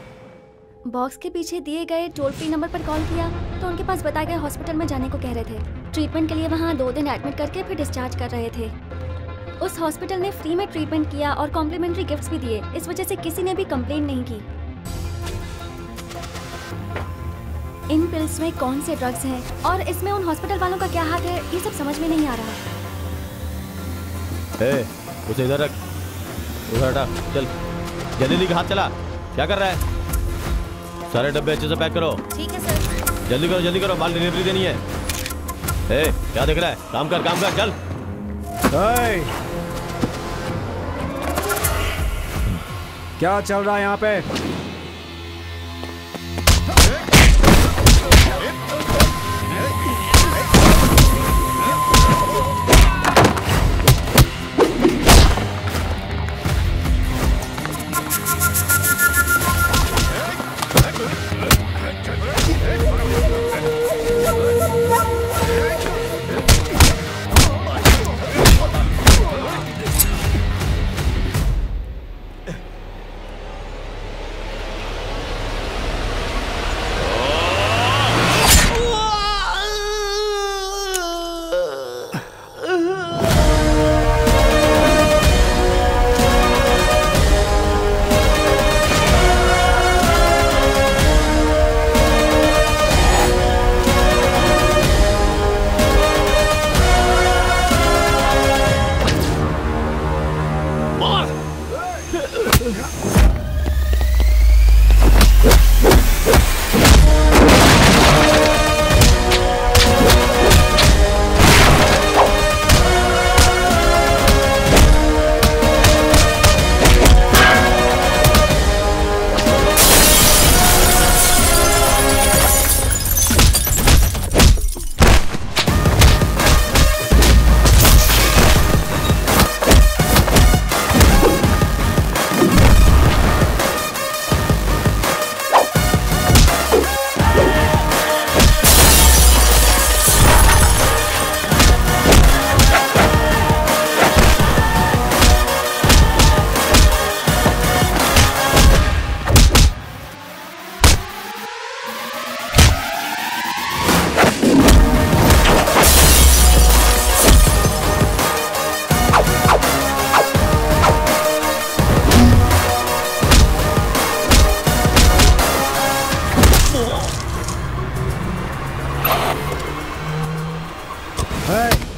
बॉक्स के पीछे दिए गए टोल फ्री नंबर पर कॉल किया तो उनके पास बताए गए हॉस्पिटल में जाने को कह रहे थे। ट्रीटमेंट के लिए वहाँ 2 दिन एडमिट करके फिर डिस्चार्ज कर रहे थे। उस हॉस्पिटल ने फ्री में ट्रीटमेंट किया और कॉम्प्लीमेंट्री गिफ्ट्स भी दिए। इस वजह से किसी ने भी कंप्लेंट नहीं की। इन पिल्स में कौन से ड्रग्स हैं और इसमें उन हॉस्पिटल वालों का क्या हाथ है, ये सब समझ में नहीं आ रहा। उसे इधर रख, उधर हटा, चल जल्दी जल्दी हाथ चला। क्या कर रहा है? सारे डब्बे अच्छे से पैक करो। ठीक है सर। जल्दी करो, माल डिलीवरी देनी है। क्या देख रहा है? काम कर चल। क्या चल रहा है यहाँ पे?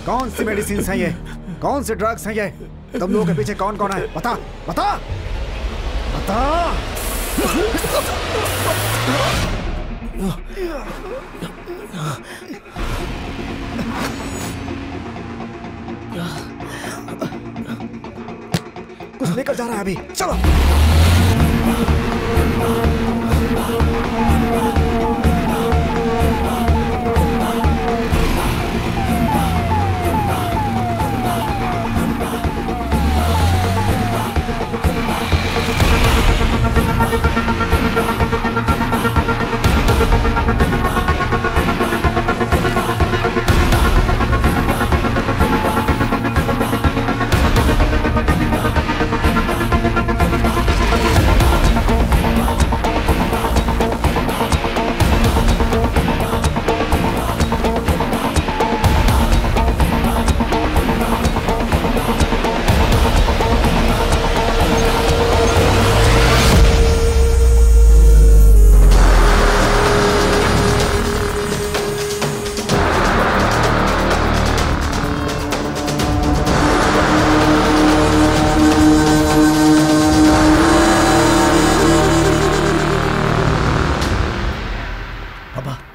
कौन सी मेडिसिन हैं ये? कौन से ड्रग्स हैं ये? तुम लोगों के पीछे कौन कौन है? बता बता बता। कुछ लेकर जा रहा है अभी, चलो।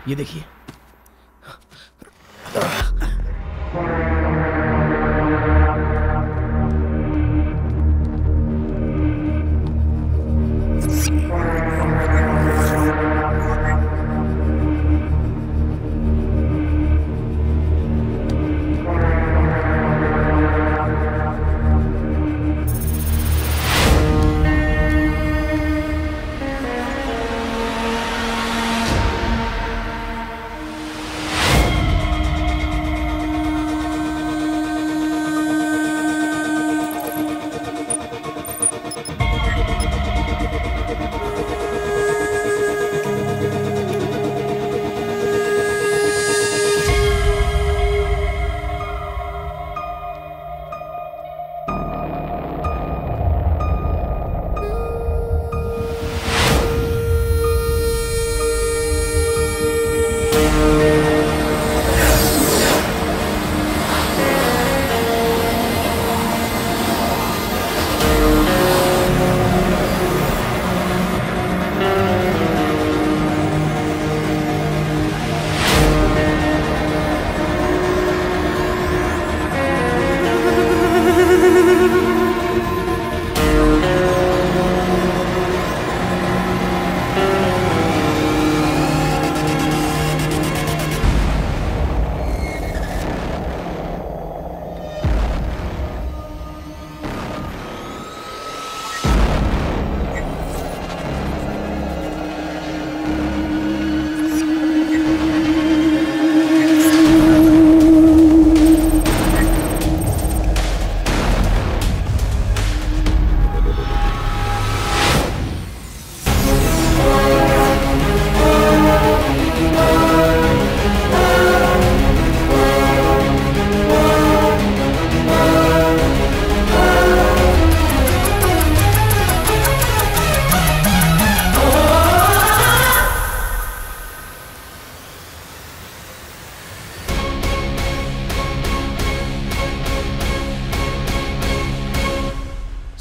ये देखिए।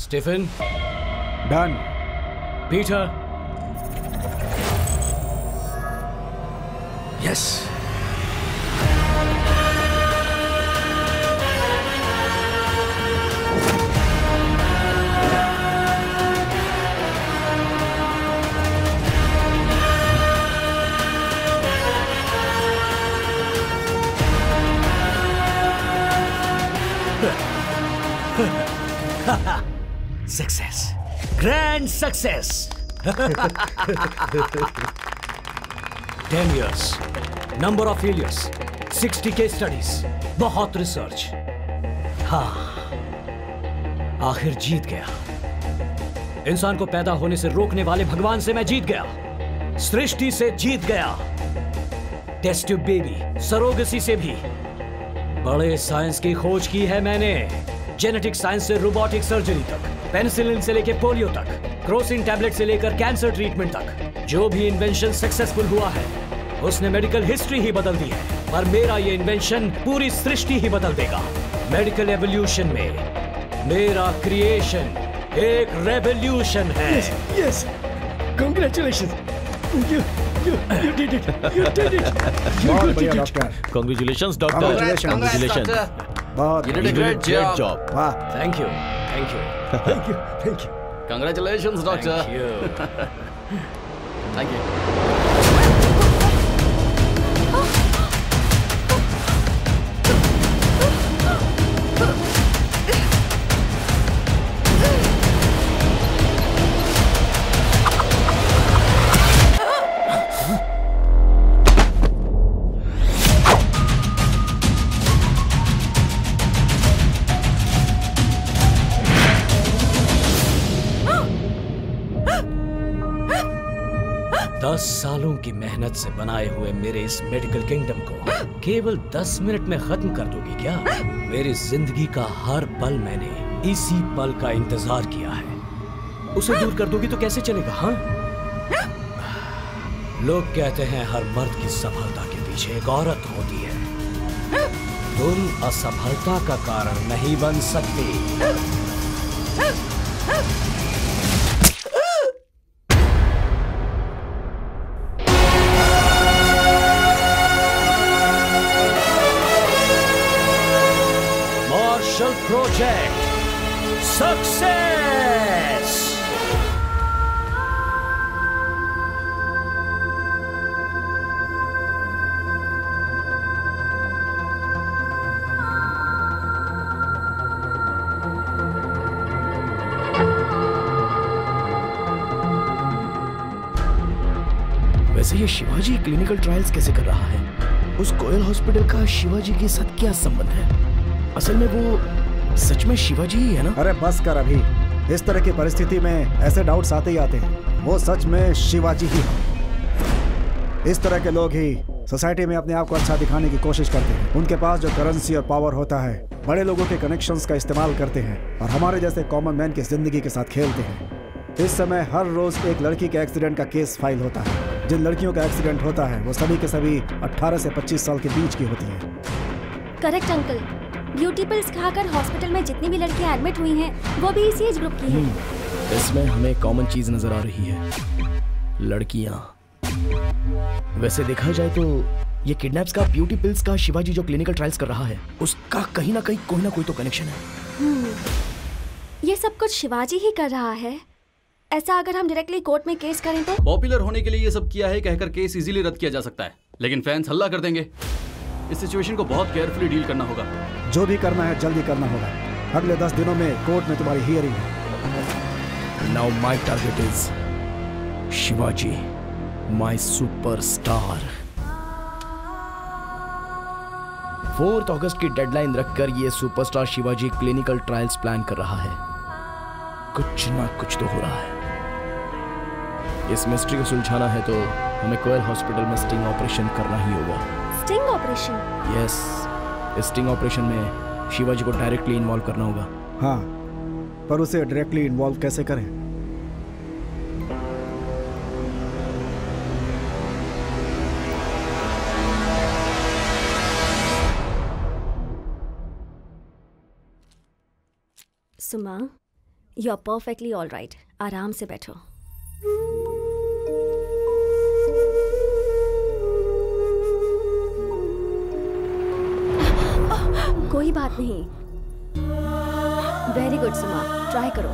Stephen done. Peter yes. Success, grand success. 10 years, number of failures, 60 case studies, बहुत रिसर्च। हाँ, आखिर जीत गया। इंसान को पैदा होने से रोकने वाले भगवान से मैं जीत गया, सृष्टि से जीत गया, टेस्ट ट्यूब बेबी, सरोगेसी से भी। बड़े साइंस की खोज की है मैंने, जेनेटिक साइंस से रोबोटिक सर्जरी तक, पेनिसिलिन से लेकर पोलियो तक, क्रोसिन टैबलेट से लेकर कैंसर ट्रीटमेंट तक। जो भी इन्वेंशन सक्सेसफुल हुआ है उसने मेडिकल हिस्ट्री ही बदल दी है, पर मेरा ये इन्वेंशन पूरी सृष्टि ही बदल देगा। मेडिकल एवोल्यूशन में मेरा क्रिएशन एक रेवोल्यूशन है। Yes, congratulations, you did it, you did it, बहुत बढ़िया डॉक्टर। Congratulations, doctor. Congratulations. बहुत You did a great job. वाह, thank you, thank you, thank you, thank you. Congratulations, doctor. Thank you. Thank you. 10 सालों की मेहनत से बनाए हुए मेरे इस मेडिकल किंगडम को केवल 10 मिनट में खत्म कर दोगी क्या? मेरी जिंदगी का हर पल मैंने इसी पल का इंतजार किया है। उसे दूर कर दोगी तो कैसे चलेगा? हाँ, लोग कहते हैं हर मर्द की सफलता के पीछे एक औरत होती है। तुम असफलता का कारण नहीं बन सकती। Project Success! वैसे ये शिवाजी क्लिनिकल ट्रायल्स कैसे कर रहा है? उस कोयल हॉस्पिटल का शिवाजी के साथ क्या संबंध है? असल में वो सच में शिवाजी ही है ना? अरे बस कर अभी, इस तरह की परिस्थिति में ऐसे डाउट्स आते ही आते हैं। वो सच में शिवाजी ही है। इस तरह के लोग ही सोसाइटी में अपने आप को अच्छा दिखाने की कोशिश करते हैं। उनके पास जो करेंसी और पावर होता है, बड़े लोगों के कनेक्शंस का इस्तेमाल करते हैं और हमारे जैसे कॉमन मैन की जिंदगी के साथ खेलते हैं। इस समय हर रोज एक लड़की के एक्सीडेंट का केस फाइल होता है। जिन लड़कियों का एक्सीडेंट होता है वो सभी के सभी 18 से 25 साल के बीच की होती हैं। करेक्ट अंकल, ब्यूटी पिल्स खाकर हॉस्पिटल में जितनी भी लड़कियां एडमिट हुई हैं, वो भी इसी एज ग्रुप की हैं। इसमें हमें कॉमन चीज नजर आ रही है, लड़कियां। वैसे देखा जाए तो ये किडनैप्स का, ब्यूटी पिल्स का, शिवाजी जो क्लिनिकल ट्रायल्स कर रहा है, उसका कहीं ना कोई तो कनेक्शन है। ये सब कुछ शिवाजी ही कर रहा है। ऐसा अगर हम डायरेक्टली कोर्ट में केस करें तो? पॉपुलर होने के लिए ये सब किया है कहकर केस इजीली रद्द किया जा सकता है, लेकिन फैंस हल्ला कर देंगे। इस सिचुएशन को बहुत केयरफुली डील करना होगा। जो भी करना है जल्दी करना होगा। अगले 10 दिनों में कोर्ट में तुम्हारी हियरिंग है। Now my target is Shivaji, my superstar. 4 अगस्त की डेडलाइन रखकर ये superstar Shivaji clinical trials plan कर रहा है। कुछ ना कुछ तो हो रहा है। इस मिस्ट्री को सुलझाना है तो हमें कोयल हॉस्पिटल में स्टिंग ऑपरेशन करना ही होगा। Sting operation? Yes, sting operation में शिवाजी को डायरेक्टली इन्वॉल्व करना होगा। हाँ, पर उसे डायरेक्टली इन्वॉल्व कैसे करें? Suma, you are perfectly all right. आराम से बैठो। कोई बात नहीं। वेरी गुड सुमा, ट्राई करो।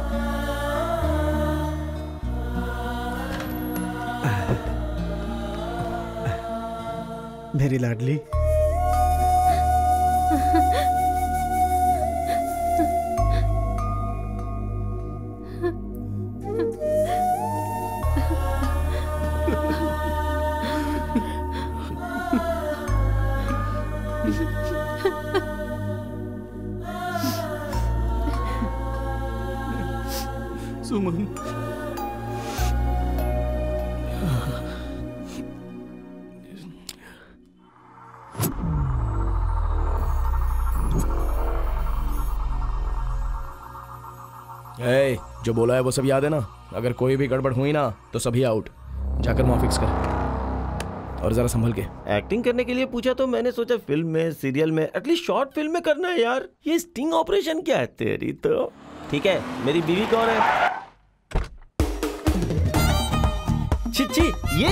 मेरी लाडली। सुमन, ए, जो बोला है वो सब याद है ना? अगर कोई भी गड़बड़ हुई ना तो सभी आउट। जाकर वहां फिक्स कर और जरा संभल के। एक्टिंग करने के लिए पूछा तो मैंने सोचा फिल्म में, सीरियल में, एटलीस्ट शॉर्ट फिल्म में करना है यार। ये स्टिंग ऑपरेशन क्या है तेरी तो। ठीक है, मेरी बीवी कौन है? छी, ये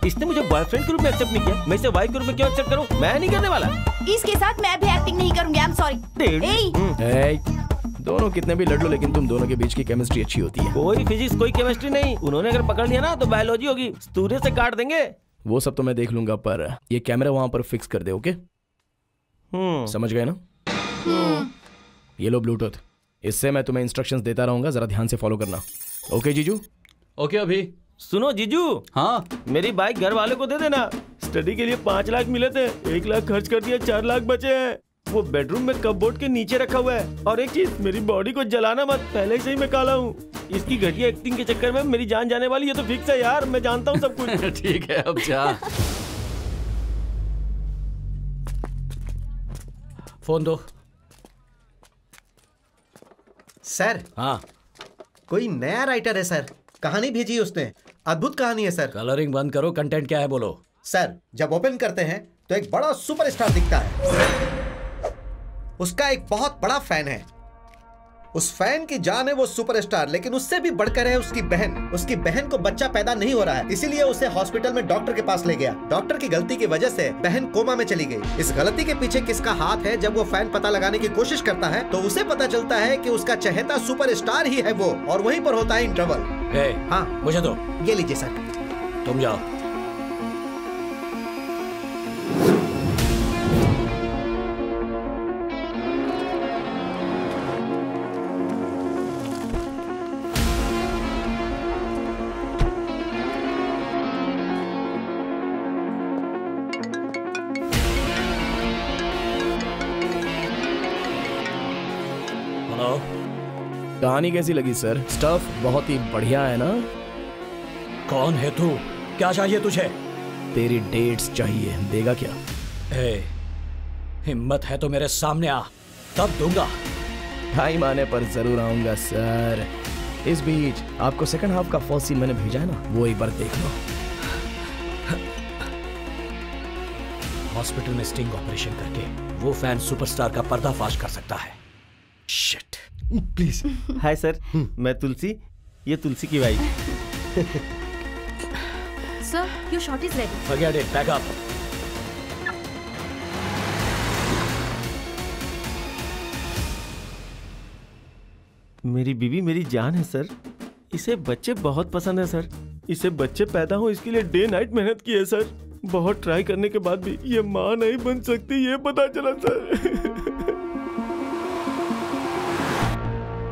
इसने मुझे बॉयफ्रेंड के रूप में एक्सेप्ट नहीं किया, मैं इसे वाइफ के रूप में क्यों एक्सेप्ट करूं? मैं नहीं करने वाला। इसके साथ मैं भी एक्टिंग नहीं करूंगी। I am sorry. दोनों कितने भी लड़ लो, लेकिन तुम दोनों के बीच की केमिस्ट्री अच्छी होती है। कोई फिजिक्स, कोई केमिस्ट्री नहीं। उन्होंने अगर पकड़ लिया ना तो बायोलॉजी होगी, सूर्य से काट देंगे। वो सब तो मैं देख लूंगा, पर ये कैमरा वहां पर फिक्स कर दे। ओके? समझ गए ना? ये लो ब्लूटूथ, इससे मैं तुम्हें इंस्ट्रक्शंस देता रहूंगा, जरा ध्यान से फॉलो करना। ओके जीजू? ओके अभी। सुनो जीजू, हाँ, मेरी बाइक घर वाले को दे देना। स्टडी के लिए 5 लाख मिले थे, 1 लाख खर्च कर दिया, 4 लाख बचे हैं। वो बेडरूम में कपबोर्ड के नीचे रखा हुआ है। और एक चीज, मेरी बॉडी को जलाना मत, पहले से ही मैं काला हूँ। इसकी घटिया एक्टिंग के चक्कर में मेरी जान जाने वाली है तो फिक्स है यार, मैं जानता हूँ सब कुछ। ठीक है, अब जा। फोन दो। सर। हाँ, कोई नया राइटर है सर, कहानी भेजी है उसने, अद्भुत कहानी है सर। कलरिंग बंद करो, कंटेंट क्या है बोलो। सर, जब ओपन करते हैं तो एक बड़ा सुपरस्टार दिखता है। उसका एक बहुत बड़ा फैन है। उस फैन की जान है वो सुपरस्टार, लेकिन उससे भी बढ़कर है उसकी बहन। उसकी बहन को बच्चा पैदा नहीं हो रहा है, इसीलिए उसे हॉस्पिटल में डॉक्टर के पास ले गया। डॉक्टर की गलती की वजह से बहन कोमा में चली गई। इस गलती के पीछे किसका हाथ है? जब वो फैन पता लगाने की कोशिश करता है तो उसे पता चलता है कि उसका चहेता सुपरस्टार ही है वो, और वहीं पर होता है इंटरवल। हाँ, मुझे दो। ये लीजिए सर। तुम जाओ। कहानी कैसी लगी सर? स्टफ बहुत ही बढ़िया है ना? कौन है तू? क्या चाहिए तुझे? तेरी डेट्स चाहिए, देगा क्या? हिम्मत है तो मेरे सामने आ, तब दूंगा। टाइम आने पर जरूर आऊंगा सर। इस बीच आपको सेकंड हाफ का फर्स्ट सीन मैंने भेजा है ना, वो एक बार देख लो। हॉस्पिटल में स्टिंग ऑपरेशन करके वो फैन सुपरस्टार का पर्दाफाश कर सकता है। शिट। प्लीज। हाय सर, मैं तुलसी, ये तुलसी की wife. Sir, your shot is ready. Forget it, back up. मेरी बीवी मेरी जान है सर। इसे बच्चे बहुत पसंद है सर। इसे बच्चे पैदा हो इसके लिए डे नाइट मेहनत की है सर। बहुत ट्राई करने के बाद भी ये माँ नहीं बन सकती, ये पता चला सर।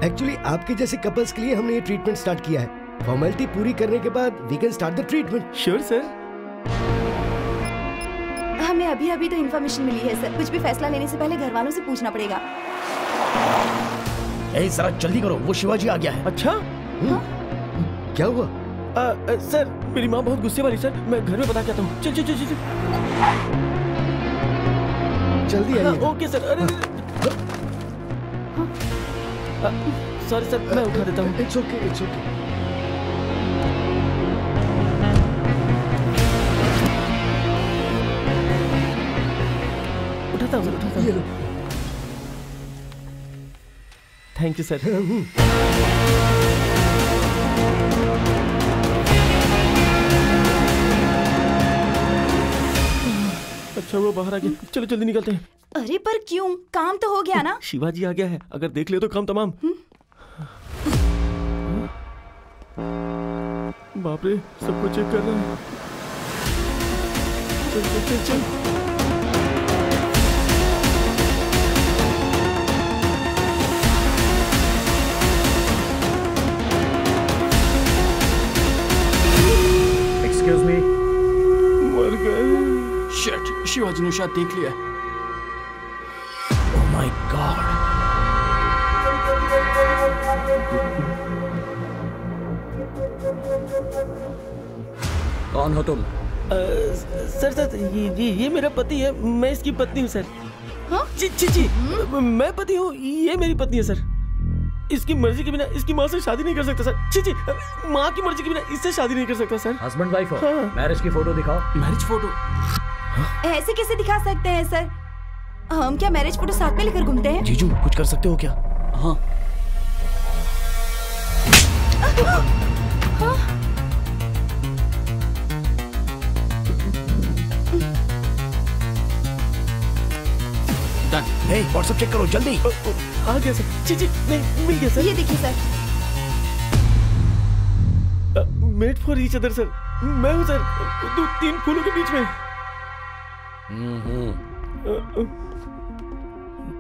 एक्चुअली आपके जैसे कपल्स के लिए हमने ये ट्रीटमेंट स्टार्ट किया है। फॉर्मेलिटी पूरी करने के बाद we can start the treatment. Sure sir. हमें अभी अभी तो इन्फॉर्मेशन मिली है सर, कुछ भी फैसला लेने से पहले घर वालों से पूछना पड़ेगा। जरा जल्दी करो, वो शिवाजी आ गया है। अच्छा? क्या हुआ? सर, मेरी माँ बहुत गुस्से वाली सर, मैं घर में बता के आता हूँ। चल चल चल चल। जल्दी आइए। Okay sir. अरे सॉरी सर, मैं उठा देता हूँ। It's okay, it's okay. उठाता हूँ सर, उठाता हूँ। Thank you sir. अच्छा वो बाहर आ गया, चलो जल्दी निकलते हैं। अरे पर क्यों, काम तो हो गया ना। शिवाजी आ गया है, अगर देख ले तो काम तमाम। बाप रे, सब कुछ चेक कर रहे हैं। चल चल चल चल। Excuse me. मर गए। शिट, शिवाजी ने शायद देख लिया। Oh my God. कौन हो तुम? सर सर ये मेरा पति है, मैं इसकी पत्नी हूँ सर। हाँ? जी मैं पति हूँ, ये मेरी पत्नी है सर। इसकी मर्जी के बिना इसकी माँ से शादी नहीं कर सकता सर। जी माँ की मर्जी के बिना इससे शादी नहीं कर सकता सर। हस्बैंड वाइफ हो? मैरिज की फोटो दिखाओ। Marriage photo? ऐसे कैसे दिखा सकते हैं सर? हम क्या मैरिज फोटो साथ में लेकर घूमते हैं? जीजू कुछ कर सकते हो क्या? हाँ। हे व्हाट्सएप चेक करो जल्दी। आ गया सर। जी नहीं मिल गया सर। ये देखिए sir. Made for each other sir. मैं हूँ सर, 2-3 फूलों के बीच में।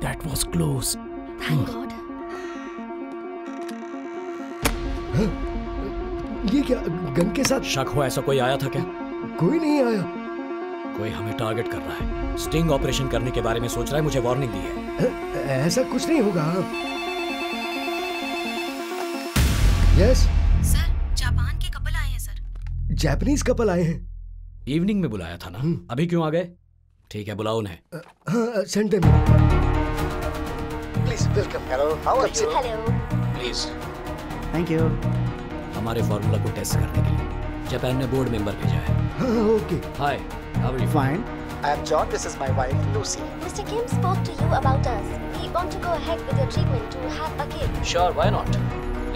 That was close. Thank God. ये क्या गन के साथ? शक हो ऐसा कोई आया था क्या? कोई नहीं आया। कोई हमें टारगेट कर रहा है, स्टिंग ऑपरेशन करने के बारे में सोच रहा है, मुझे वार्निंग दी है। ऐसा कुछ नहीं होगा। यस सर, जापान के कपल आए हैं सर। जापानीज कपल आए हैं। इवनिंग में बुलाया था ना, अभी क्यों आ गए? ठीक है बुलाओ उन्हें। हाँ send them. Please welcome. Hello how are you? Hello. Please. Thank you. हमारे फॉर्मूला को टेस्ट करने के लिए जापान ने बोर्ड मेंबर भेजा है। हाँ okay. Hi, how are you? Fine. I am John. This is my wife, Lucy. Mr. Kim spoke to you about us. We want to go ahead with your treatment to have a kid. Sure, why not?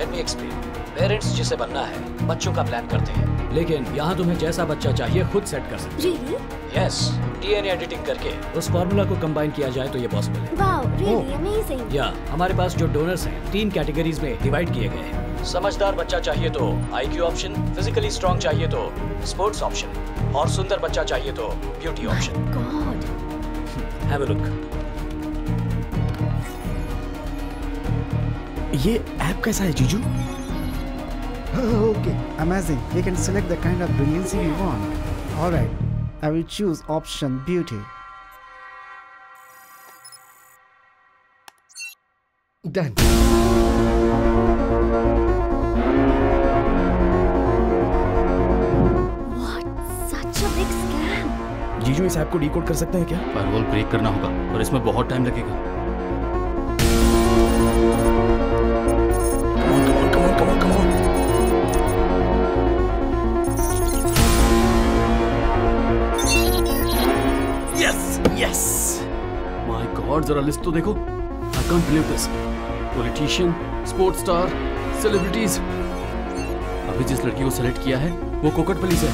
Let me explain. Parents जिसे बनना है बच्चों का plan करते हैं, लेकिन यहाँ तुम्हें जैसा बच्चा चाहिए खुद सेट कर सकते हो। Really? Yes, DNA एडिटिंग करके उस फॉर्मूला को कंबाइन किया जाए तो ये पॉसिबल है। Wow, really amazing. या हमारे पास जो डोनर्स हैं 3 कैटेगरीज में डिवाइड किए गए हैं। समझदार बच्चा चाहिए तो IQ ऑप्शन, फिजिकली स्ट्रॉन्ग चाहिए तो स्पोर्ट्स ऑप्शन, और सुंदर बच्चा चाहिए तो beauty option. God. Have a look. ये ऐप कैसा है जीजू? Okay. Amazing. We can select the kind of brilliancy we want. All right. I will choose option beauty. Done. What? Such a big scam. जीजू इस app को decode कर सकते हैं क्या? फायरवॉल ब्रेक करना होगा और इसमें बहुत टाइम लगेगा। Come on. Yes. My God, जरा लिस्ट तो देखो। I can't believe this. Politician, sports star, celebrities. अभी जिस लड़की को सेलेक्ट किया है वो कोकटपल्ली से है।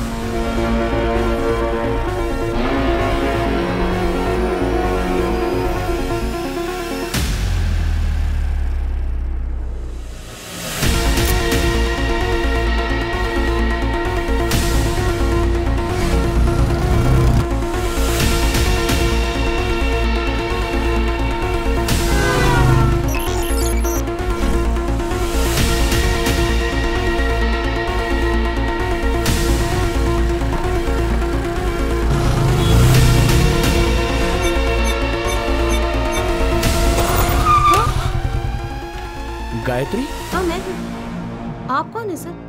गायत्री? हाँ मैं हूँ। आप कौन है सर?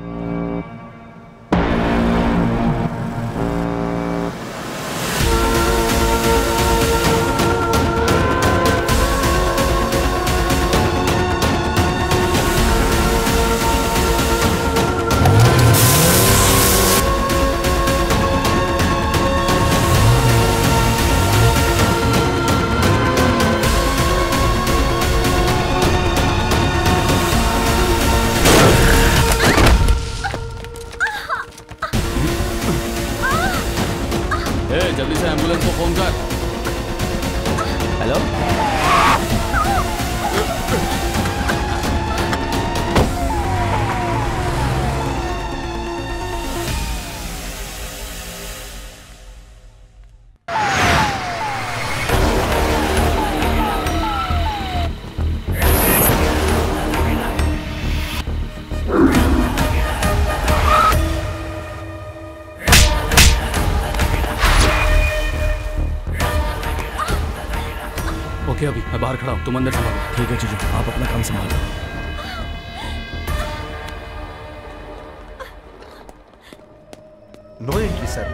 ओके अभी मैं बाहर खड़ा हूँ, तुम अंदर संभालो। ठीक है जीजू, आप अपना काम संभालो। No entry sir.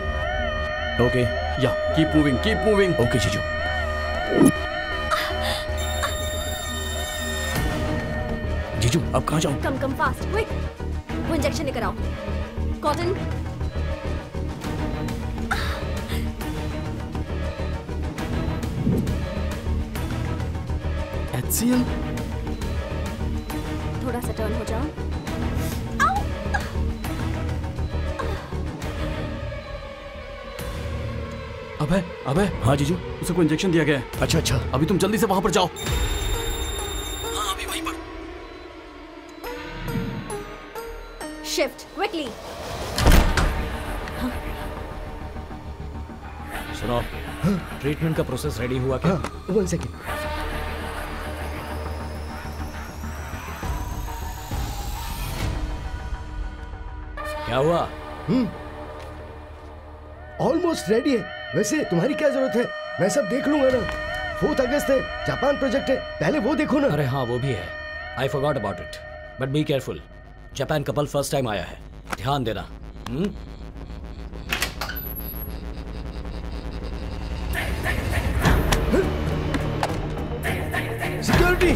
Okay yeah keep moving, keep moving. Okay जीजू। जीजू अब कहाँ जाऊँ? कम फास्ट क्विक, वो इंजेक्शन लेकर आओ। कॉटन। HCL? थोड़ा सा टर्न हो जाओ। अबे अबे, हाँ जीजू, उसे कोई इंजेक्शन दिया गया है। अच्छा अच्छा, अभी तुम जल्दी से वहां पर जाओ। हाँ अभी वहीं पर। Shift quickly. सुनो, ट्रीटमेंट का प्रोसेस रेडी हुआ क्या? 1 सेकेंड। क्या हुआ? ऑलमोस्ट रेडी है। वैसे तुम्हारी क्या जरूरत है, मैं सब देख लूंगा ना। 4 अगस्त है, जापान प्रोजेक्ट है, पहले वो देखो ना। अरे हाँ वो भी है, I forgot about it, but be careful. Japan couple first time आया है, ध्यान देना। सिक्योरिटी।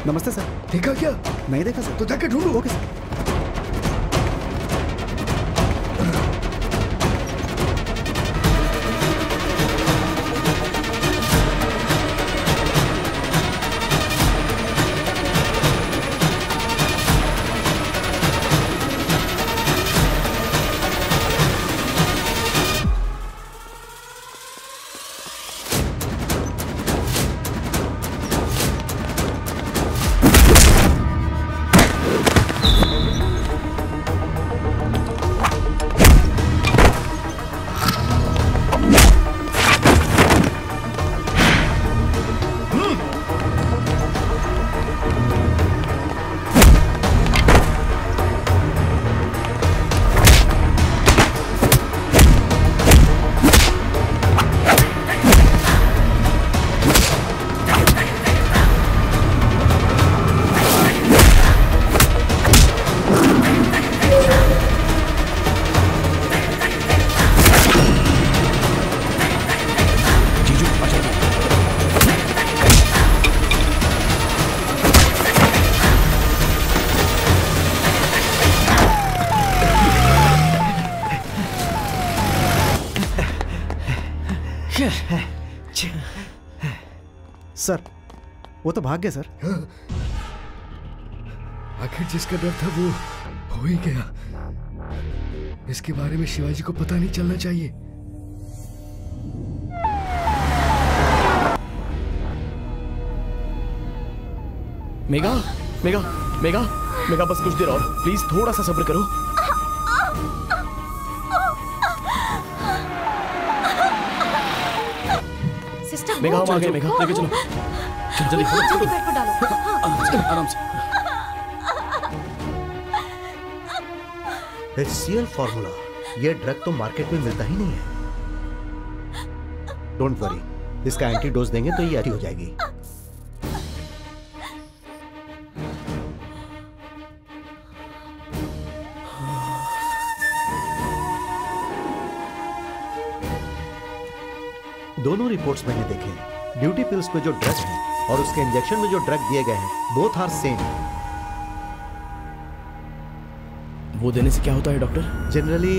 नमस्ते सर। देखा क्या? नहीं देखा सर। तो जाके ढूंढो। Okay sir. सर वो तो भाग गए सर। आखिर जिसका डर था वो हो ही गया। इसके बारे में शिवाजी को पता नहीं चलना चाहिए। मेगा मेगा मेगा मेगा, बस कुछ देर और प्लीज, थोड़ा सा सब्र करो। सिस्टर मेगा हम आ गए। मेगा लेके चलो, जल्दी जल्दी बेड पर डालो। आराम से। HCL फॉर्मूला, ये ड्रग तो मार्केट में मिलता ही नहीं है। डोंट वरी, इसका एंटीडोज देंगे तो ये अच्छी हो जाएगी। दोनों रिपोर्ट्स मैंने देखे। ड्यूटी पिल्स में जो ड्रग है और उसके इंजेक्शन में जो ड्रग दिए गए हैं, बोथ आर सेम। वो देने से क्या होता है डॉक्टर? जनरली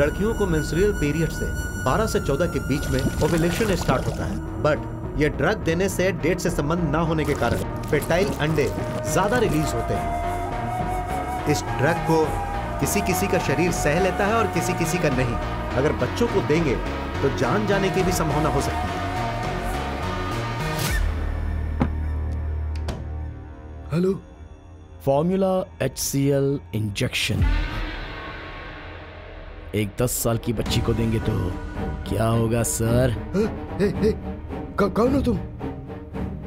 लड़कियों को मेंस्ट्रुअल पीरियड से 12 से 14 के बीच में ओव्यूलेशन स्टार्ट होता है, बट ये ड्रग देने से डेट से संबंध ना होने के कारण फर्टाइल अंडे ज्यादा रिलीज होते हैं। इस ड्रग को किसी किसी का शरीर सह लेता है और किसी किसी का नहीं। अगर बच्चों को देंगे तो जान जाने की भी संभावना हो सकती है। हेलो, फॉर्मूला HCl इंजेक्शन एक 10 साल की बच्ची को देंगे तो क्या होगा सर? कौन हो तुम?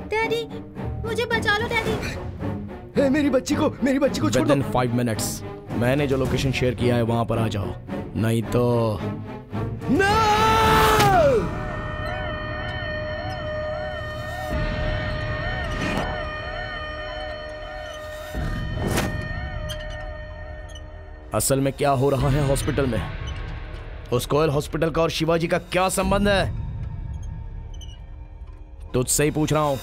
डैडी, मुझे बचा लो डैडी। मेरी बच्ची को छोड़ दो। Within 5 minutes मैंने जो लोकेशन शेयर किया है वहां पर आ जाओ, नहीं तो असल में क्या हो रहा है हॉस्पिटल में? उस कोयल हॉस्पिटल का और शिवाजी का क्या संबंध है? तुझसे ही पूछ रहा हूं।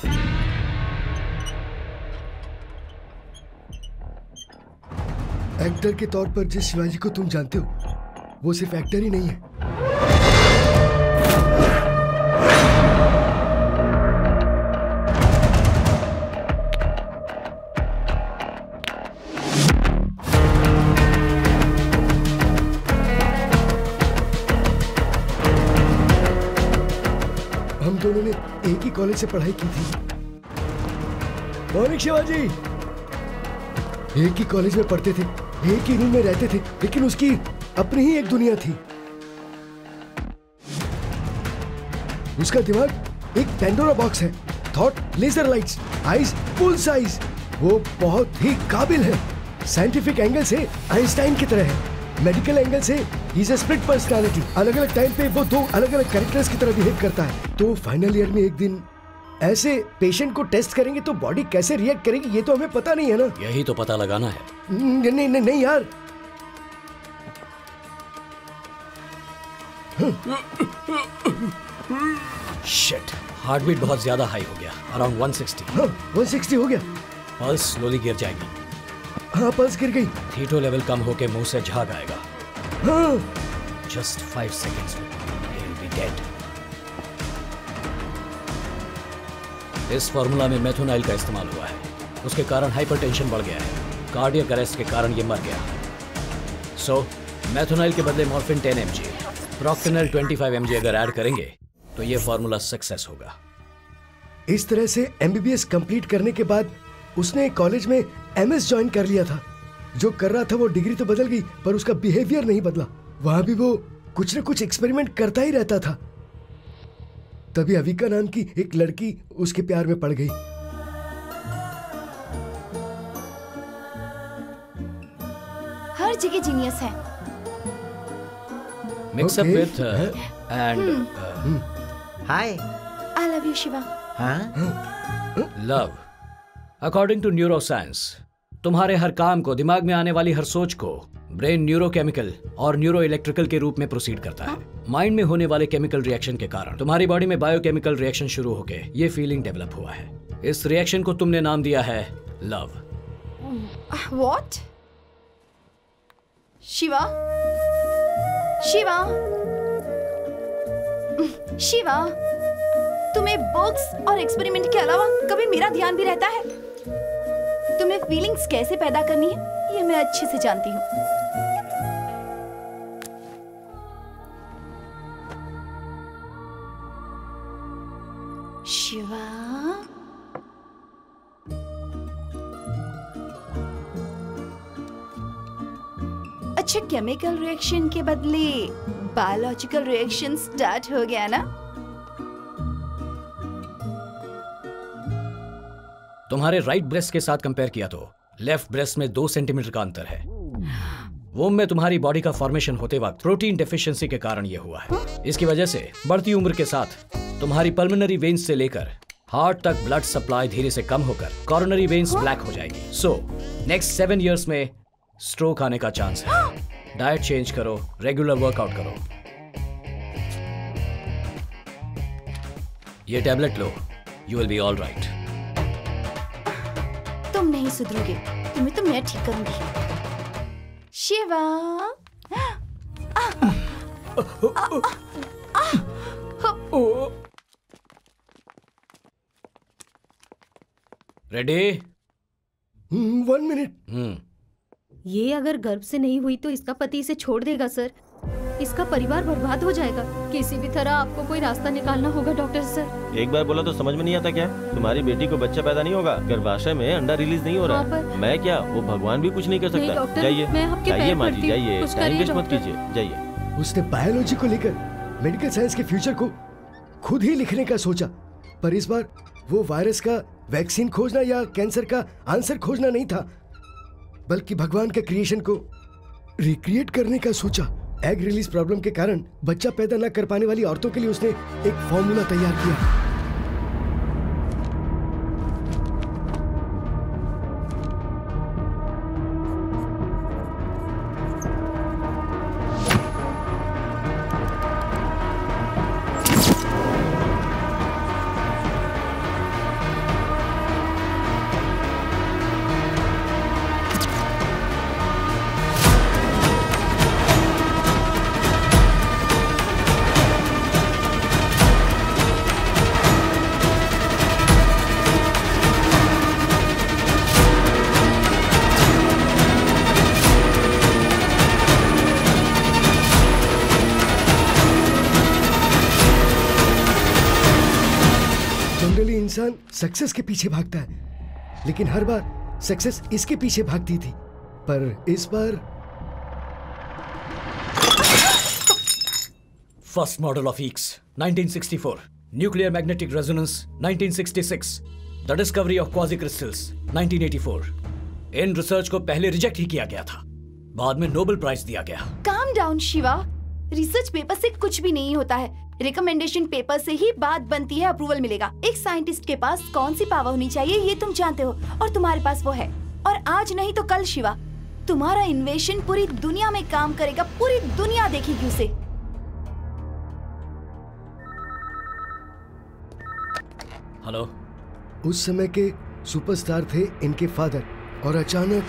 एक्टर के तौर पर जिस शिवाजी को तुम जानते हो वो सिर्फ एक्टर ही नहीं है। हम दोनों ने एक ही कॉलेज से पढ़ाई की थी। मॉर्निंग शिवाजी। एक ही कॉलेज में पढ़ते थे, एक ही रूम में रहते थे, लेकिन उसकी अपनी ही एक दुनिया थी। उसका दिमाग एक पेंडोरा बॉक्स है। Thought, laser lights, eyes full size. वो बहुत ही काबिल है। साइंटिफिक एंगल से आइंस्टाइन की तरह है। मेडिकल एंगल से ही इज अ स्प्लिट पर्सनालिटी। अलग अलग टाइम पे वो दो अलग अलग कैरेक्टर्स की तरह बिहेव करता है। तो फाइनल ईयर में एक दिन ऐसे पेशेंट को टेस्ट करेंगे तो बॉडी कैसे रिएक्ट करेगी ये तो हमें पता नहीं है ना। यही तो पता लगाना है। नहीं यार। शिट, हार्ट बीट बहुत ज्यादा हाई हो गया, अराउंड 160। 160 हो गया। पल्स स्लोली गिर जाएगी। हाँ, पल्स गिर गई। थीटो लेवल कम होके मुंह से झाग आएगा। हाँ। Just 5 seconds, he will be dead. इस फॉर्मूला में मेथोनाइल का इस्तेमाल हुआ है। उसके कारण हाइपरटेंशन बढ़ गया है। कार्डियक अरेस्ट के कारण ये मर गया। सो मेथोनाइल के बदले मॉर्फिन 10 mg, प्रोक्टेनल 25 mg अगर ऐड करेंगे तो ये फॉर्मूला सक्सेस होगा। इस तरह से MBBS कंप्लीट करने के बाद उसने कॉलेज में MS ज्वाइन कर लिया था। जो कर रहा था वो डिग्री तो बदल गई पर उसका बिहेवियर नहीं बदला। वहां भी वो कुछ न कुछ एक्सपेरिमेंट करता ही रहता था। तभी अविका नाम की एक लड़की उसके प्यार में पड़ गई। हर जगह जीनियस है। Mix up with and Hi. I love you, Shiva. love. According to neuroscience, तुम्हारे हर काम को, दिमाग में आने वाली हर सोच को ब्रेन न्यूरोकेमिकल और न्यूरो इलेक्ट्रिकल के रूप में प्रोसीड करता है। माइंड में होने वाले केमिकल रिएक्शन के कारण तुम्हारी बॉडी में बायोकेमिकल रिएक्शन शुरू होके ये फीलिंग डेवलप हुआ है। इस रिएक्शन को तुमने नाम दिया है लव। What? शिवा, शिवा, शिवा, तुम्हें बुक्स और एक्सपेरिमेंट के अलावा कभी मेरा ध्यान भी रहता है? तुम्हें फीलिंग्स कैसे पैदा करनी है ये मैं अच्छे से जानती हूँ। शिवा, अच्छा, केमिकल रिएक्शन के बदले बायोलॉजिकल रिएक्शन स्टार्ट हो गया ना? तुम्हारे राइट ब्रेस्ट के साथ कंपेयर किया तो लेफ्ट ब्रेस्ट में 2 सेंटीमीटर का अंतर है। वोम में तुम्हारी बॉडी का फॉर्मेशन होते वक्त प्रोटीन डेफिशिएंसी के कारण यह हुआ है। इसकी वजह से बढ़ती उम्र के साथ तुम्हारी पल्मोनरी वेन्स से लेकर हार्ट तक ब्लड सप्लाई धीरे से कम होकर कॉरोनरी वेन्स ब्लैक हो जाएगी। सो नेक्स्ट 7 इयर्स में स्ट्रोक आने का चांस है। डाइट चेंज करो, रेगुलर वर्कआउट करो। ये tablet low, you will be all right. तुम नहीं सुधरोगे, तुम्हें तो मैं ठीक करूंगी। शिवा, रेडी? 1 मिनट। ये अगर गर्भ से नहीं हुई तो इसका पति इसे छोड़ देगा सर। इसका परिवार बर्बाद हो जाएगा। किसी भी तरह आपको कोई रास्ता निकालना होगा डॉक्टर सर। एक बार बोला तो समझ में नहीं आता क्या? तुम्हारी बेटी को बच्चा पैदा नहीं होगा, गर्भाशय में अंडा रिलीज नहीं हो रहा है। मैं क्या, वो भगवान भी कुछ नहीं कर सकता। जाइए जाइए माँ जी, जाइए, टाइम वेस्ट मत कीजिए, जाइए। उसने बायोलॉजी को लेकर मेडिकल साइंस के फ्यूचर को खुद ही लिखने का सोचा, पर इस बार वो वायरस का वैक्सीन खोजना या कैंसर का आंसर खोजना नहीं था, बल्कि भगवान के क्रिएशन को रिक्रिएट करने का सोचा। एग रिलीज प्रॉब्लम के कारण बच्चा पैदा न कर पाने वाली औरतों के लिए उसने एक फॉर्मूला तैयार किया। इंसान सक्सेस के पीछे भागता है, लेकिन हर बार सक्सेस इसके पीछे भागती थी, पर इस बार फर्स्ट मॉडल ऑफ ईक्स 1964, nuclear magnetic resonance 1966, the discovery of quasi crystals 1984। इन रिसर्च को पहले रिजेक्ट ही किया गया था, बाद में नोबेल प्राइज दिया गया। Calm down Shiva, research paper से कुछ भी नहीं होता है। रिकमेंडेशन पेपर से ही बात बनती है, अप्रूवल मिलेगा। एक साइंटिस्ट के पास कौन सी पावर होनी चाहिए ये तुम जानते हो, और तुम्हारे पास वो है। और आज नहीं तो कल शिवा, तुम्हारा इन्वेशन पूरी दुनिया में काम करेगा, पूरी दुनिया देखेगी उसे। हेलो। उस समय के सुपरस्टार थे इनके फादर, और अचानक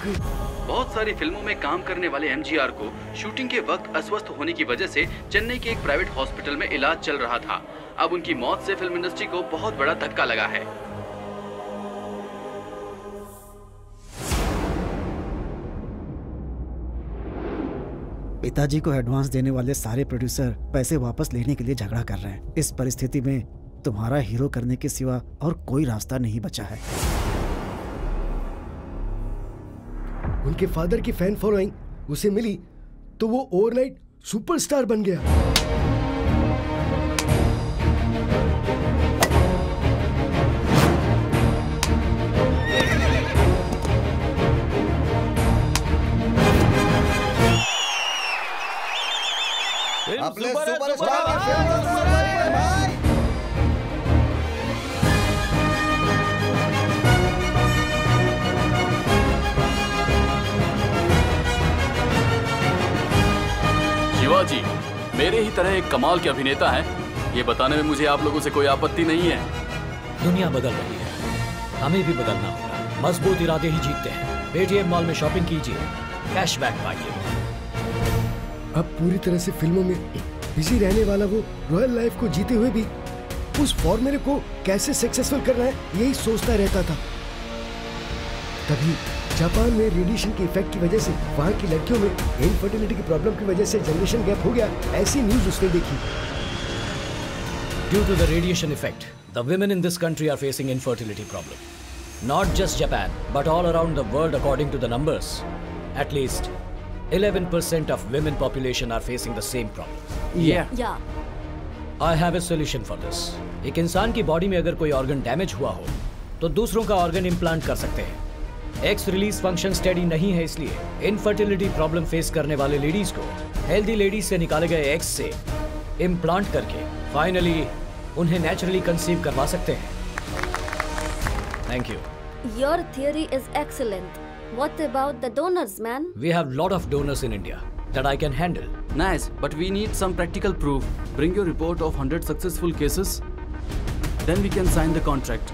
बहुत सारी फिल्मों में काम करने वाले एमजीआर को शूटिंग के वक्त अस्वस्थ होने की वजह से चेन्नई के एक प्राइवेट हॉस्पिटल में इलाज चल रहा था। अब उनकी मौत से फिल्म इंडस्ट्री को बहुत बड़ा धक्का लगा है। पिताजी को एडवांस देने वाले सारे प्रोड्यूसर पैसे वापस लेने के लिए झगड़ा कर रहे हैं। इस परिस्थिति में तुम्हारा हीरो करने के सिवा और कोई रास्ता नहीं बचा है। उनके फादर की फैन फॉलोइंग उसे मिली तो वो ओवरनाइट सुपरस्टार बन गया। अपने सुपरस्टार की फिल्म भाई। शिवाजी मेरे ही तरह एक कमाल के अभिनेता हैं, ये बताने में मुझे आप लोगों से कोई आपत्ति नहीं है। दुनिया बदल रही है, हमें भी बदलना होगा। मजबूत इरादे ही जीतते हैं। पेटीएम मॉल में शॉपिंग कीजिए, कैशबैक पाइए। अब पूरी तरह से फिल्मों में बिजी रहने वाला वो रॉयल लाइफ को जीते हुए भी उस फॉर्मूले को कैसे सक्सेसफुल करना है यही सोचता रहता था। तभी जापान में रेडिएशन के इफेक्ट की वजह से वहाँ की लड़कियों में इनफर्टिलिटी की प्रॉब्लम की वजह से जनरेशन गैप हो गया, ऐसी न्यूज उसने देखी। Due to the radiation effect, the women in this country are facing infertility problem. Not just Japan, but all around the world according to the numbers. At least 11% of women population are facing the same problem. Yeah. I have a solution for this. एक इंसान की body में अगर कोई organ damage हुआ हो तो दूसरों का ऑर्गन इम्प्लांट कर सकते हैं। एक्स रिलीज फंक्शन स्टेडी नहीं है, इसलिए इनफर्टिलिटी प्रॉब्लम फेस करने वाले लेडीज को हेल्दी लेडीज से निकाले गए एग्स से इम्प्लांट करके फाइनली उन्हें नेचुरली कंसीव करवा सकते हैं। Thank you. Your theory is excellent. What about the donors, man? We have lot of donors in India that I can handle. Nice, but we need some practical proof. Bring your report of 100 successful cases. Then we can sign the contract.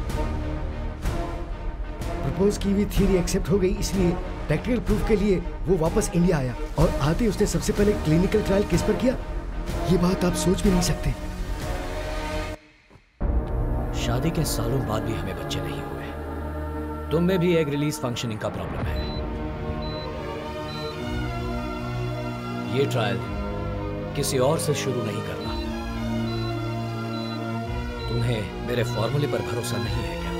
Propose की हुई theory accept हो गई, इसलिए practical proof के लिए वो वापस India आया, और आते ही उसने सबसे पहले क्लिनिकल ट्रायल किस पर किया, ये बात आप सोच भी नहीं सकते। शादी के सालों बाद भी हमें बच्चे नहीं हुए। तुम में भी एग रिलीज फंक्शनिंग का प्रॉब्लम है। ये ट्रायल किसी और से शुरू नहीं करना। तुम्हें मेरे फॉर्मूले पर भरोसा नहीं है क्या?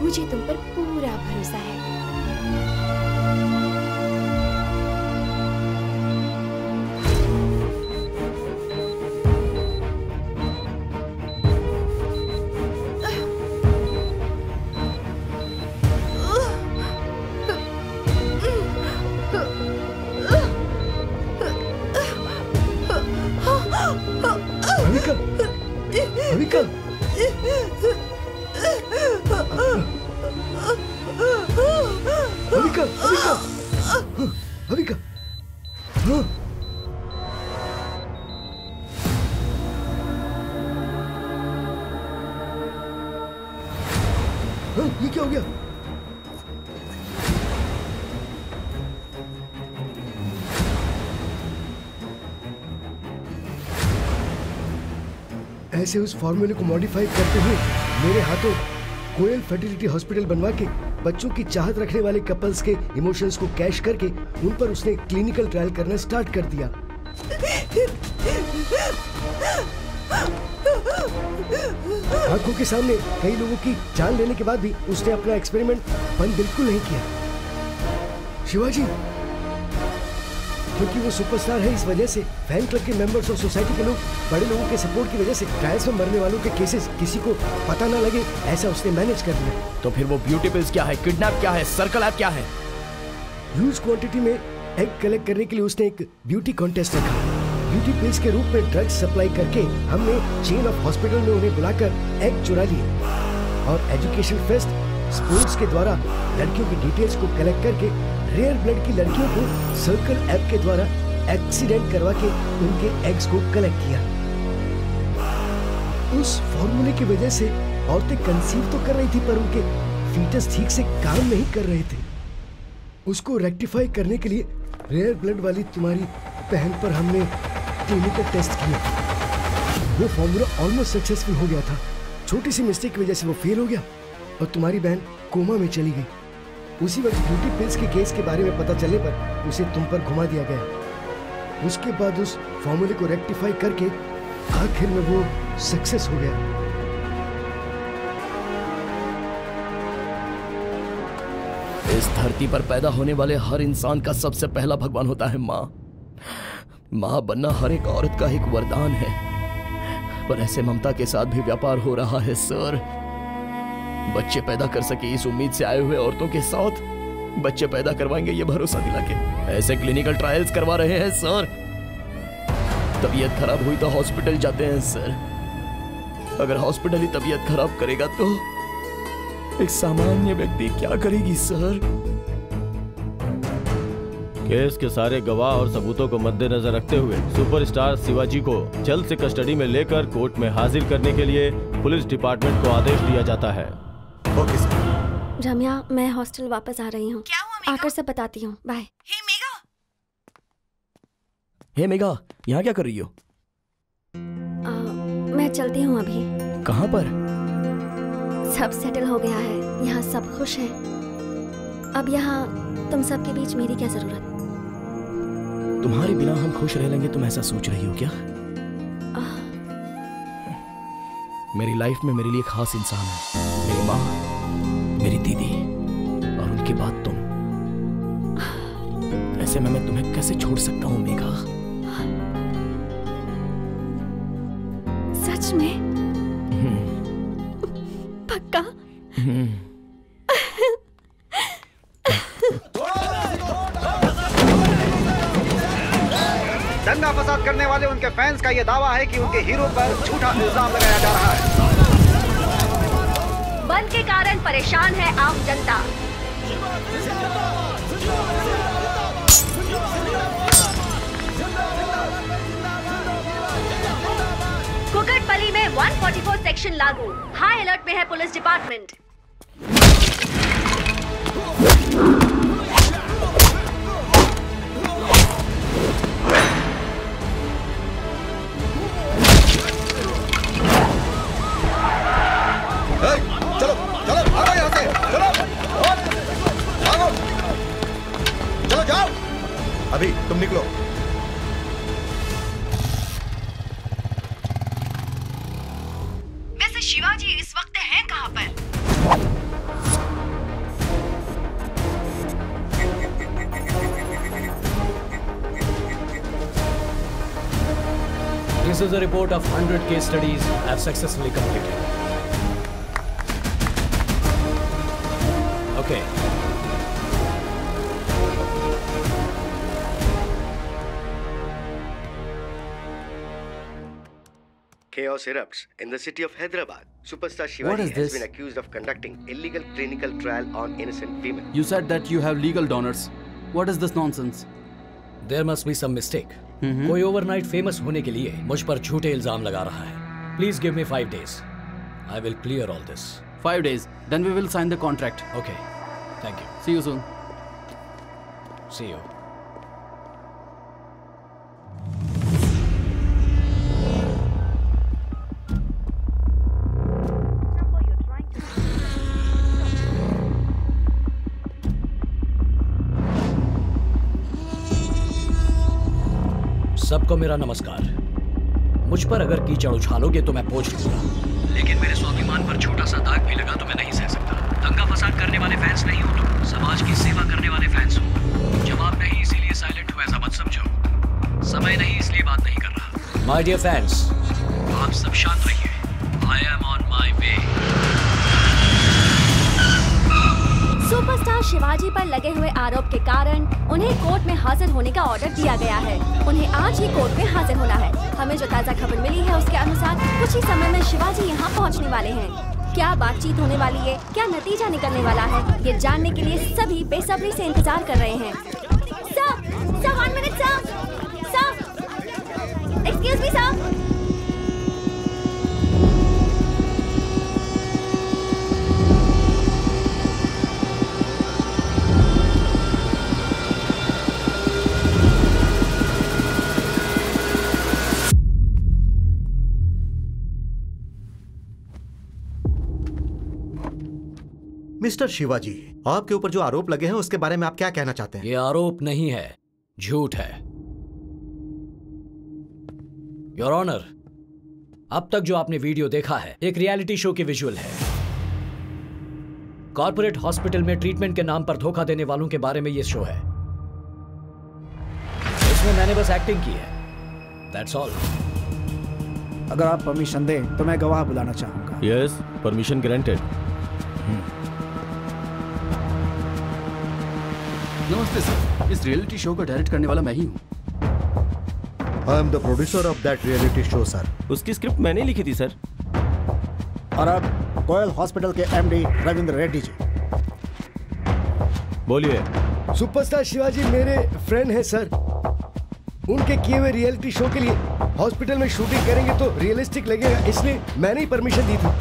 मुझे तुम पर पूरा भरोसा है। ये क्या हो गया? ऐसे उस फॉर्मूले को मॉडिफाई करते हुए मेरे हाथों कोयल फर्टिलिटी हॉस्पिटल बनवा के बच्चों की चाहत रखने वाले कपल्स के इमोशंस को कैश करके उन पर उसने क्लिनिकल ट्रायल करना स्टार्ट कर दिया। आंखों के सामने कई लोगों की जान लेने के बाद भी उसने अपना एक्सपेरिमेंट बंद बिल्कुल नहीं किया। शिवाजी, क्योंकि वो सुपरस्टार है, इस वजह से फैन क्लब के मेंबर्स और सोसाइटी के लोग, बड़े लोगों के सपोर्ट की वजह से ट्रायल्स में मरने वालों के केसेस किसी को पता ना लगे, ऐसा उसने मैनेज कर दिया। तो फिर वो ब्यूटी पिल्स क्या है, किडनैप क्या है, सर्कल ऐप क्या है? ह्यूज क्वांटिटी में एग कलेक्ट करने के लिए उसने एक ब्यूटी कॉन्टेस्ट रखा। ब्यूटी पिल्स के रूप में ड्रग्स सप्लाई करके हमने चेन ऑफ हॉस्पिटल में उन्हें बुलाकर एग चुरा लिए और एजुकेशन फेस्ट स्पोर्ट्स के द्वारा लड़कियों की डिटेल्स को कलेक्ट करके रेयर ब्लड की लड़कियों को सर्कल ऐप के द्वारा एक्सीडेंट करवा के उनके एग्स को कलेक्ट किया। उस फॉर्मूले की वजह से औरतें कंसीव तो कर रही थी पर उनके फीटस ठीक से काम नहीं कर रहे थे। उसको रेक्टिफाई करने के लिए रेयर ब्लड वाली तुम्हारी बहन पर हमने क्लिनिकल टेस्ट किया। वो फॉर्मूला ऑलमोस्ट सक्सेसफुल हो गया था। छोटी सी मिस्टेक की वजह से वो फेल हो गया और तुम्हारी बहन कोमा में चली गई। उसी वक्त ब्यूटी पिल्स के केस के बारे में पता चलने पर उसे तुम पर घुमा दिया गया। उसके बाद उस फॉर्मूले को रेक्टिफाई करके आखिर में वो सक्सेस हो गया। इस धरती पर पैदा होने वाले हर इंसान का सबसे पहला भगवान होता है माँ। माँ बनना हर एक औरत का एक वरदान है, पर ऐसे ममता के साथ भी व्यापार हो रहा है सर। बच्चे पैदा कर सके इस उम्मीद से आए हुए औरतों के साथ बच्चे पैदा करवाएंगे ये भरोसा दिला के ऐसे क्लिनिकल ट्रायल्स करवा रहे हैं सर। तबीयत खराब हुई तो हॉस्पिटल जाते हैं सर। अगर हॉस्पिटल ही तबीयत खराब करेगा तो एक सामान्य व्यक्ति क्या करेगी सर? केस के सारे गवाह और सबूतों को मद्देनजर रखते हुए सुपरस्टार शिवाजी को जल्द से कस्टडी में लेकर कोर्ट में हाजिर करने के लिए पुलिस डिपार्टमेंट को आदेश दिया जाता है। Okay sir. रम्या, मैं हॉस्टल वापस आ रही हूँ। आकर से बताती हूँ। बाय। हे मेघा, यहाँ क्या कर रही हो? मैं चलती हूँ अभी। कहाँ पर? सब सेटल हो गया है, यहाँ सब खुश हैं। अब यहाँ तुम सबके बीच मेरी क्या जरूरत? तुम्हारे बिना हम खुश रह लेंगे, तुम ऐसा सोच रही हो क्या? मेरी लाइफ में मेरे लिए खास इंसान है, मेरी माँ, मेरी दीदी और उनके बाद तुम। ऐसे में मैं तुम्हें कैसे छोड़ सकता हूँ मेघा? सच में? पक्का? दंगा फसाद करने वाले उनके फैंस का यह दावा है कि उनके हीरो पर झूठा इल्जाम लगाया जा रहा है। बंद के कारण परेशान है आम जनता। कुकटपल्ली में 144 सेक्शन लागू। हाई अलर्ट में है पुलिस डिपार्टमेंट। चलो चलो भागो यहाँ से, चलो भागो, चलो जाओ। अभी तुम निकलो। This is a report of 100 case studies I have successfully completed. Okay. Chaos erupts in the city of Hyderabad. Superstar What Shivaji is has this? been accused of conducting illegal clinical trial on innocent women. You said that you have legal donors. What is this nonsense? There must be some mistake. कोई overnight famous होने के लिए मुझ पर झूठे इल्जाम लगा रहा है. Please give me 5 days. I will clear all this. 5 days. Then we will sign the contract. Okay. Thank you. See you soon. See you. सबको मेरा नमस्कार. मुझ पर अगर कीचड़ उछालोगे तो मैं पोंछ लूंगा, लेकिन मेरे स्वाभिमान पर छोटा सा दाग भी लगा तो मैं नहीं सह सकता. दंगा फसाद करने वाले फैंस नहीं हो तुम, समाज की सेवा करने वाले फैंस हो. जवाब नहीं इसीलिए साइलेंट हो ऐसा मत समझो. समय नहीं इसलिए बात नहीं कर रहा. माय डियर फैंस, आप सब शांत रहिए. I am on my way. Superstar Shivaji पर लगे हुए आरोप के कारण उन्हें कोर्ट में हाजिर होने का ऑर्डर दिया गया है. उन्हें आज ही कोर्ट में हाजिर होना है. हमें जो ताज़ा खबर मिली है उसके अनुसार कुछ ही समय में शिवाजी यहाँ पहुँचने वाले हैं. क्या बातचीत होने वाली है, क्या नतीजा निकलने वाला है, ये जानने के लिए सभी बेसब्री से इंतजार कर रहे हैं. Sir, 1 minute sir. Excuse me sir. Mister Shivaji, आपके ऊपर जो आरोप लगे हैं उसके बारे में आप क्या कहना चाहते हैं? ये आरोप नहीं है, झूठ है. योर ऑनर, अब तक जो आपने वीडियो देखा है एक रियलिटी शो की विजुअल है. कॉर्पोरेट हॉस्पिटल में ट्रीटमेंट के नाम पर धोखा देने वालों के बारे में ये शो है. इसमें मैंने बस एक्टिंग की है. That's all. अगर आप परमिशन दें तो मैं गवाह बुलाना चाहूंगा. Yes, permission granted. नमस्ते सर, इस रियलिटी शो को डायरेक्ट करने वाला मैं ही हूँ. I am the producer of that reality show sir. उसकी स्क्रिप्ट मैंने लिखी थी सर. और अब कोयल हॉस्पिटल के एमडी रविंद्र रेड्डी जी. बोलिए. सुपरस्टार शिवाजी मेरे फ्रेंड हैं सर. उनके किए हुए रियलिटी शो के लिए हॉस्पिटल में शूटिंग करेंगे तो रियलिस्टिक लगेगा, इसलिए मैंने ही परमिशन दी थी.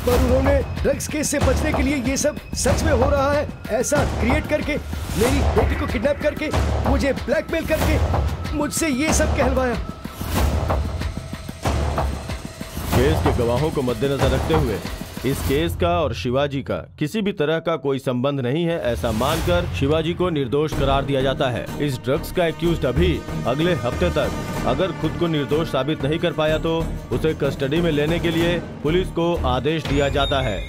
पर उन्होंने ड्रग्स केस से बचने के लिए ये सब सच में हो रहा है ऐसा क्रिएट करके, मेरी बेटी को किडनैप करके, मुझे ब्लैकमेल करके मुझसे ये सब कहलवाया. केस के गवाहों को मद्देनजर रखते हुए इस केस का और शिवाजी का किसी भी तरह का कोई संबंध नहीं है ऐसा मानकर शिवाजी को निर्दोष करार दिया जाता है. इस ड्रग्स का एक्यूज्ड अभी अगले हफ्ते तक अगर खुद को निर्दोष साबित नहीं कर पाया तो उसे कस्टडी में लेने के लिए पुलिस को आदेश दिया जाता है.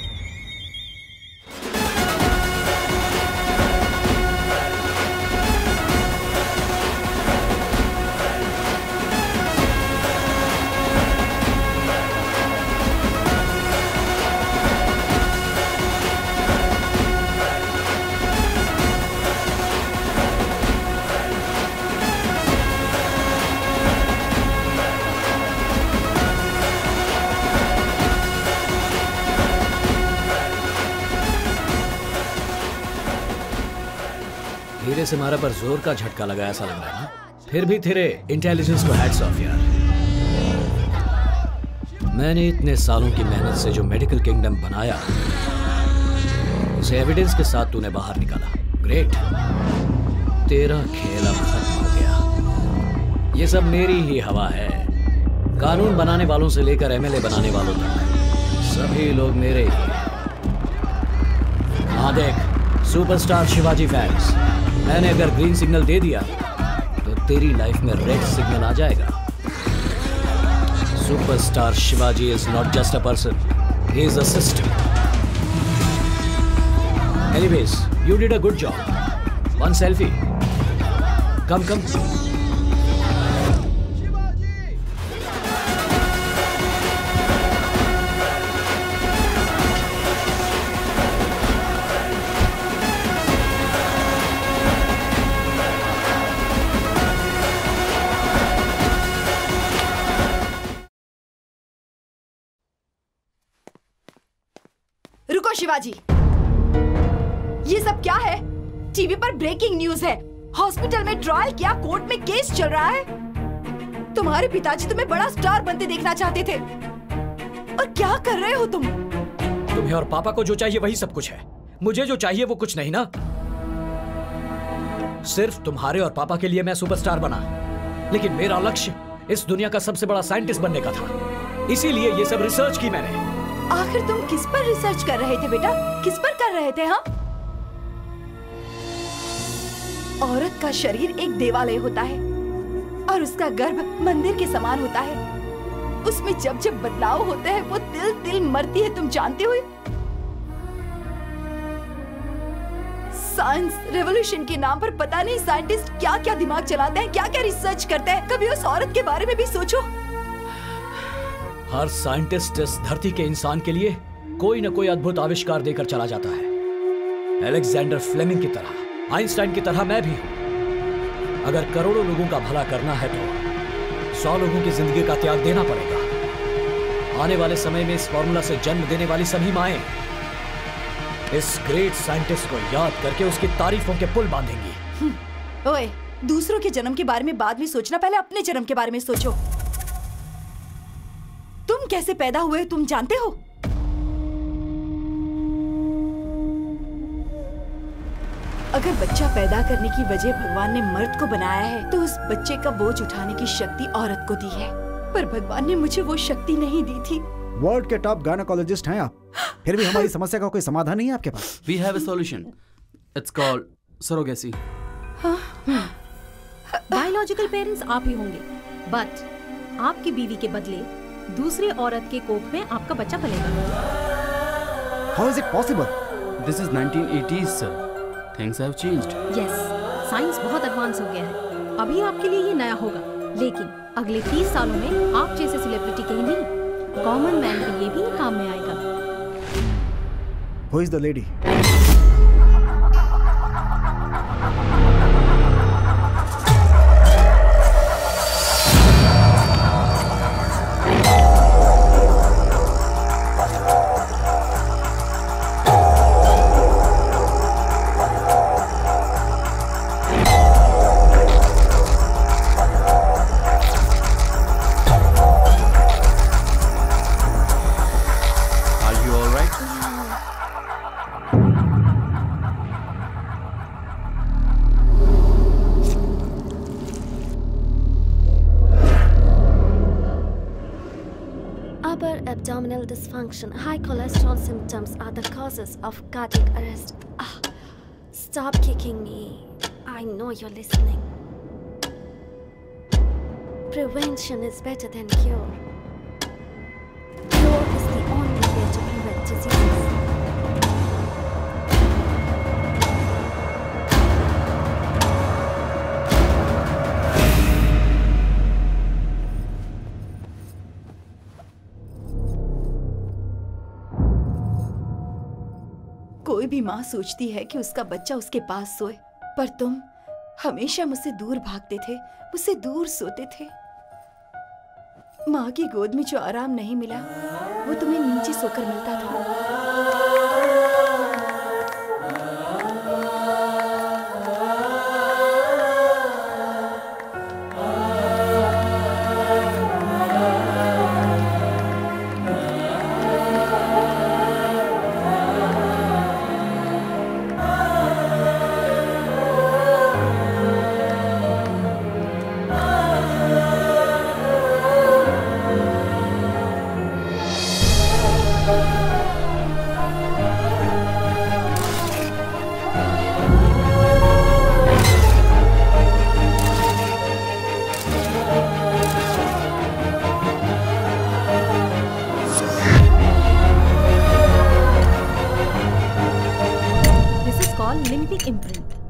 धीरे से मारा पर जोर का झटका लगा ऐसा लग रहा है ना. फिर भी तेरे इंटेलिजेंस को हैट्स ऑफ यार. मैंने इतने सालों की मेहनत से जो मेडिकल किंगडम बनाया उसे एविडेंस के साथ तूने बाहर निकाला. ग्रेट. तेरा खेल अब खत्म हो गया. ये सब मेरी ही हवा है. कानून बनाने वालों से लेकर एमएलए बनाने वालों तक सभी लोग मेरे ही हैं. हाँ देख सुपरस्टार शिवाजी फैंस, मैंने अगर ग्रीन सिग्नल दे दिया तो तेरी लाइफ में रेड सिग्नल आ जाएगा. Superstar Shivaji is not just a person, he is a system. Anyways, you did a good job. One selfie. Come. रुको शिवाजी, ये सब क्या है? टीवी पर ब्रेकिंग न्यूज है। हॉस्पिटल में ट्रायल किया, कोर्ट में केस चल रहा है। तुम्हारे पिताजी तुम्हें बड़ा स्टार बनते देखना चाहते थे, और क्या कर रहे हो तुम? तुम्हें और पापा को जो चाहिए वही सब कुछ है। मुझे जो चाहिए वो कुछ नहीं ना। सिर्फ तुम्हारे और पापा के लिए मैं सुपरस्टार बना, लेकिन मेरा लक्ष्य इस दुनिया का सबसे बड़ा साइंटिस्ट बनने का था। इसीलिए ये सब रिसर्च की मैंने। आखिर तुम किस पर रिसर्च कर रहे थे बेटा? किस पर कर रहे थे? हाँ, औरत का शरीर एक देवालय होता है और उसका गर्भ मंदिर के समान होता है। उसमें जब जब बदलाव होते हैं वो तिल तिल मरती है, तुम जानते हो। साइंस रेवोल्यूशन के नाम पर पता नहीं साइंटिस्ट क्या क्या दिमाग चलाते हैं, क्या क्या रिसर्च करते हैं। कभी उस औरत के बारे में भी सोचो। हर साइंटिस्ट इस धरती के इंसान के लिए कोई न कोई अद्भुत आविष्कार देकर चला जाता है। अलेक्जेंडर फ्लेमिंग की तरह, आइंस्टाइन की तरह मैं भी हूं। अगर करोड़ों लोगों का भला करना है तो 100 लोगों की जिंदगी का त्याग देना पड़ेगा। आने वाले समय में इस फॉर्मूला से जन्म देने वाली सभी माएं इस ग्रेट साइंटिस्ट को याद करके उसकी तारीफों के पुल बांधेंगी। ओए, दूसरों के जन्म के बारे में बाद में सोचना, पहले अपने जन्म के बारे में सोचो। तुम कैसे पैदा हुए तुम जानते हो? अगर बच्चा पैदा करने की वजह भगवान ने मर्द को बनाया है तो उस बच्चे का बोझ उठाने की शक्ति औरत को दी है, पर भगवान ने मुझे वो शक्ति नहीं दी थी। वर्ल्ड के टॉप गायनेकोलॉजिस्ट हैं आप, फिर भी हमारी समस्या का कोई समाधान नहीं है आपके पास। We have a solution. It's called surrogacy. Biological parents आप ही होंगे, बट आपकी बीवी के बदले दूसरी औरत के कोख में आपका बच्चा पलेगा। How is it possible? This is 1980s, sir. Things have changed. Yes, science बहुत एडवांस हो गया है। अभी आपके लिए ये नया होगा, लेकिन अगले 30 सालों में आप जैसे सेलिब्रिटी के ही नहीं, कॉमन मैन के लिए भी काम में आएगा। Who is the lady? Abdominal dysfunction, high cholesterol symptoms are the causes of cardiac arrest. Stop kicking me. I know you're listening. Prevention is better than cure. Cure is the only way to prevent disease. कोई भी माँ सोचती है कि उसका बच्चा उसके पास सोए, पर तुम हमेशा मुझसे दूर भागते थे, मुझसे दूर सोते थे। माँ की गोद में जो आराम नहीं मिला वो तुम्हें नीचे सोकर मिलता था।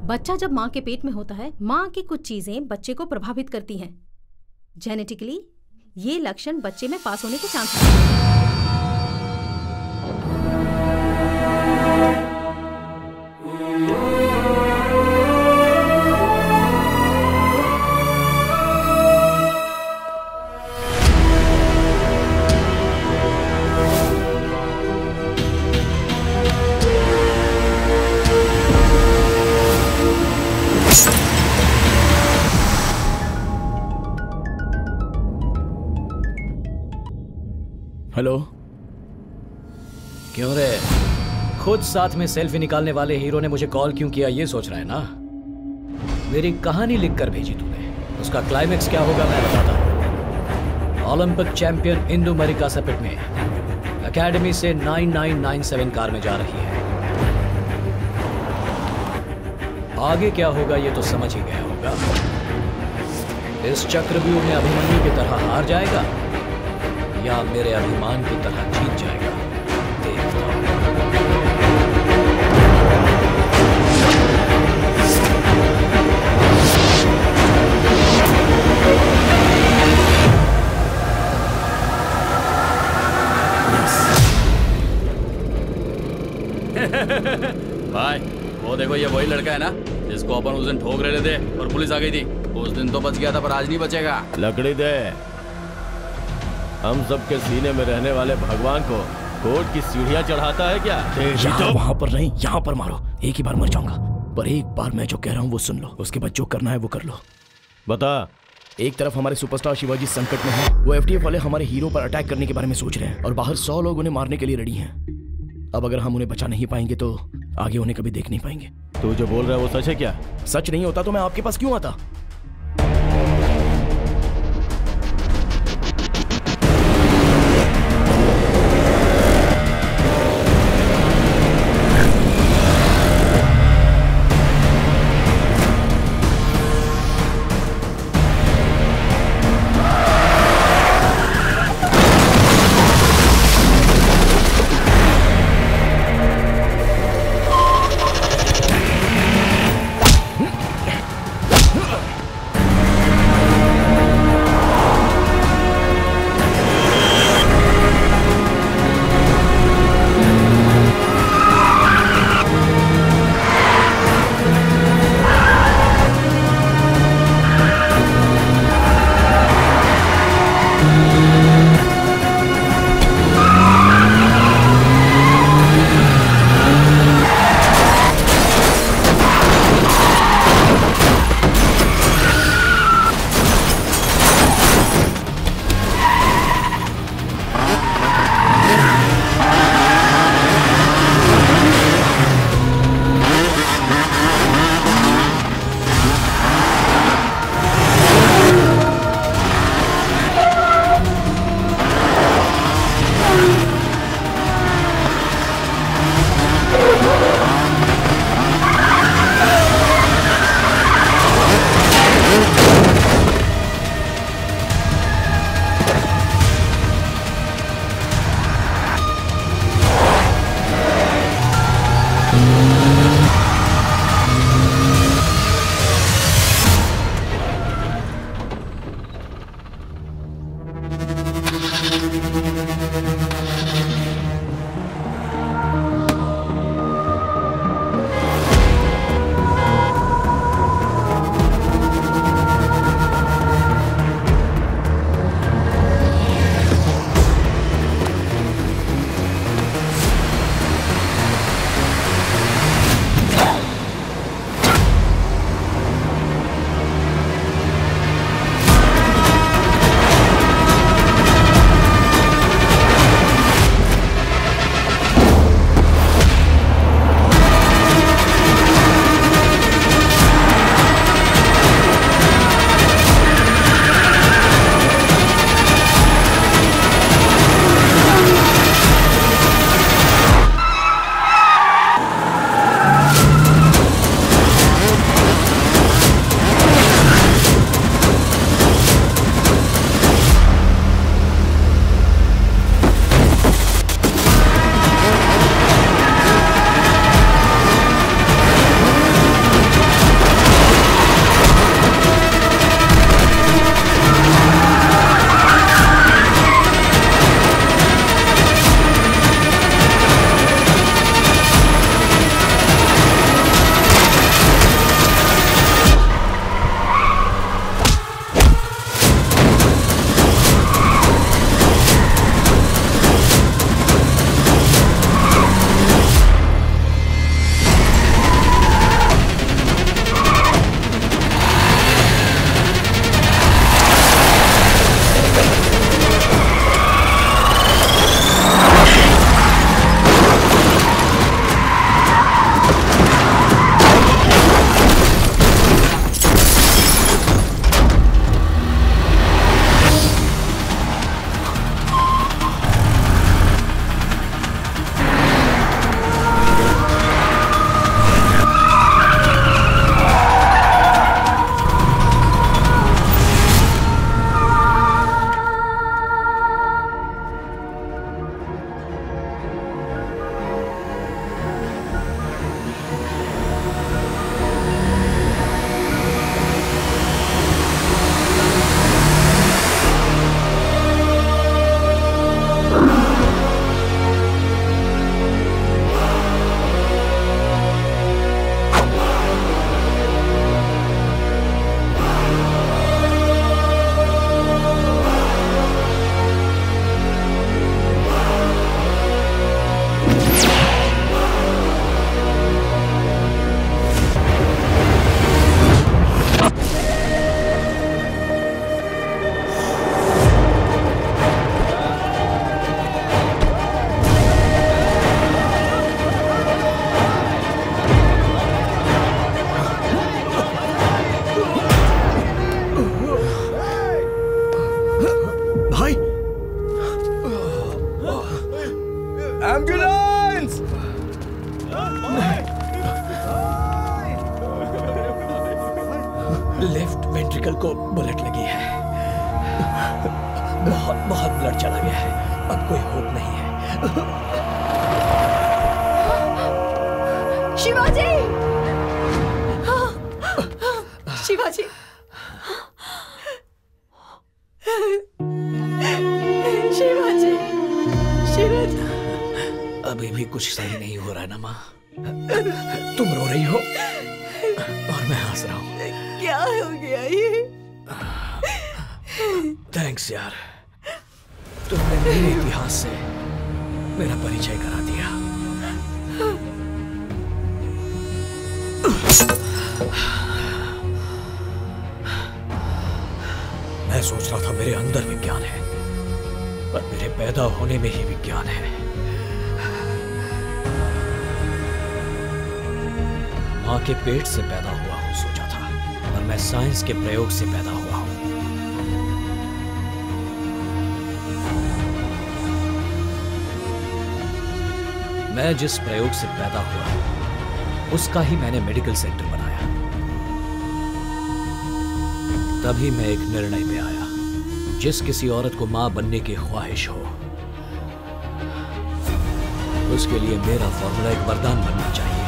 बच्चा जब माँ के पेट में होता है, माँ की कुछ चीजें बच्चे को प्रभावित करती हैं। जेनेटिकली ये लक्षण बच्चे में पास होने के चांस हैं। हेलो। क्यों रे, खुद साथ में सेल्फी निकालने वाले हीरो ने मुझे कॉल क्यों किया ये सोच रहा है ना? मेरी कहानी लिखकर भेजी तूने, उसका क्लाइमेक्स क्या होगा मैं बताता हूं। ओलंपिक चैंपियन इंदु मरिका सपिट में एकेडमी से 9997 कार में जा रही है। आगे क्या होगा ये तो समझ ही गया होगा। इस चक्रव्यूह में अभिमन्यु की तरह हार जाएगा या मेरे अभिमान की तरह जीत जाएगा, देखता हूं। भाई वो देखो, ये वही लड़का है ना जिसको अपन उस दिन ठोक रहे थे और पुलिस आ गई थी। उस दिन तो बच गया था पर आज नहीं बचेगा। लकड़ी दे। हम सबके सीने में रहने वाले भगवान को कोर्ट की सीढ़ियां चढ़ाता है क्या? यहाँ वहां पर नहीं, यहाँ पर मारो। एक ही बार मर जाऊंगा, पर एक बार मैं जो कह रहा हूँ वो सुन लो। उसके बाद जो करना है वो कर लो। बता। एक तरफ हमारे सुपरस्टार शिवाजी संकट में है, वो एफटीएफ वाले हमारे हीरो पर अटैक करने के बारे में सोच रहे हैं और बाहर 100 लोग उन्हें मारने के लिए रेडी हैं। अब अगर हम उन्हें बचा नहीं पाएंगे तो आगे उन्हें कभी देख नहीं पाएंगे। तू जो बोल रहा है वो सच है क्या? सच नहीं होता तो मैं आपके पास क्यों आता? भाई एम्बुलेंस! लेफ्ट वेंट्रिकल को बुलेट लगी है। बहुत ब्लड चला गया है, अब कोई होप नहीं है। शिवाजी! शिवाजी! शिवाजी! शिवाजी! अभी भी कुछ सही नहीं हो रहा है ना माँ। तुम रो रही हो और मैं हंस रहा हूँ। क्या हो गया ये? थैंक्स यार, तुमने मेरे इतिहास से मेरा परिचय करा दिया। मैं सोच रहा था मेरे अंदर विज्ञान है, पर मेरे पैदा होने में ही विज्ञान है। मां के पेट से पैदा हुआ हूं सोचा था, पर मैं साइंस के प्रयोग से पैदा हुआ हूं। मैं जिस प्रयोग से पैदा हुआ उसका ही मैंने मेडिकल सेंटर बनाया। तभी मैं एक निर्णय पे आया, जिस किसी औरत को मां बनने की ख्वाहिश हो उसके लिए मेरा फॉर्मूला एक वरदान बनना चाहिए।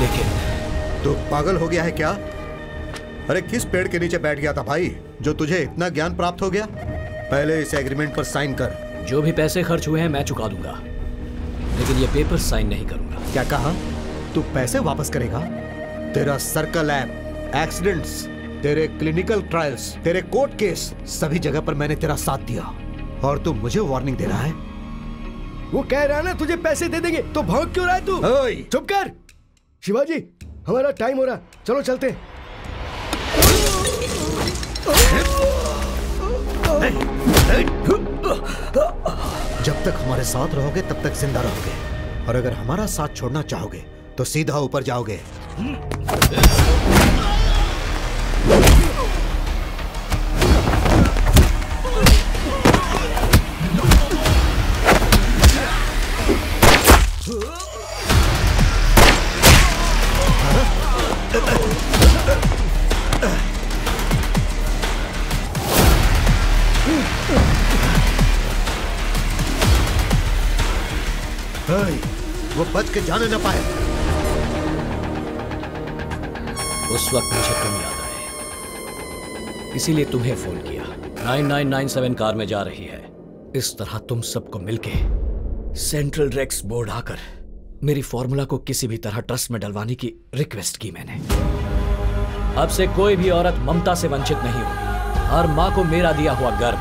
लेकिन तो पागल हो गया है क्या? अरे किस पेड़ के नीचे बैठ गया था भाई जो तुझे इतना ज्ञान प्राप्त हो गया? पहले इस एग्रीमेंट पर साइन कर। जो भी पैसे खर्च हुए हैं मैं चुका दूंगा, लेकिन ये पेपर साइन नहीं करूंगा। क्या कहा? तू पैसे वापस करेगा? तेरा सर्कल लैब, एक्सीडेंट्स, तेरे क्लिनिकल ट्रायल्स, तेरे कोर्ट केस, सभी जगह पर मैंने तेरा साथ दिया और तू मुझे वार्निंग दे रहा है? वो कह रहा है ना तुझे पैसे दे देंगे, तो भौंक क्यों रहा है तू? चुप कर। शिवाजी, हमारा टाइम हो रहा, चलो चलते हैं। जब तक हमारे साथ रहोगे तब तक जिंदा रहोगे, और अगर हमारा साथ छोड़ना चाहोगे तो सीधा ऊपर जाओगे। वो बच के जाने न पाए। उस वक्त मुझे तुम याद आए, इसीलिए तुम्हें फोन किया। 9997 कार में जा रही है। इस तरह तुम सबको मिलके सेंट्रल ड्रग्स बोर्ड आकर मेरी फॉर्मूला को किसी भी तरह ट्रस्ट में डलवाने की रिक्वेस्ट की मैंने। अब से कोई भी औरत ममता से वंचित नहीं होगी। हर मां को मेरा दिया हुआ गर्व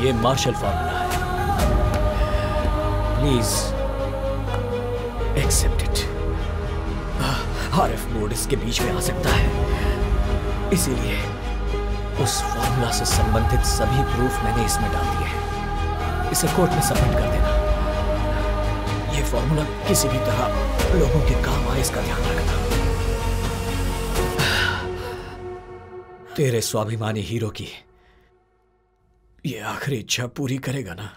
ये मार्शल फॉर्मूला है। Please accept it. RF board इसके बीच में आ सकता है, इसीलिए उस फॉर्मूला से संबंधित सभी प्रूफ मैंने इसमें डाल दिए हैं। इसे कोर्ट में सबमिट कर देना। ये फॉर्मूला किसी भी तरह लोगों के काम आए इसका ध्यान रखना। तेरे स्वाभिमानी हीरो की ये आखिरी इच्छा पूरी करेगा ना?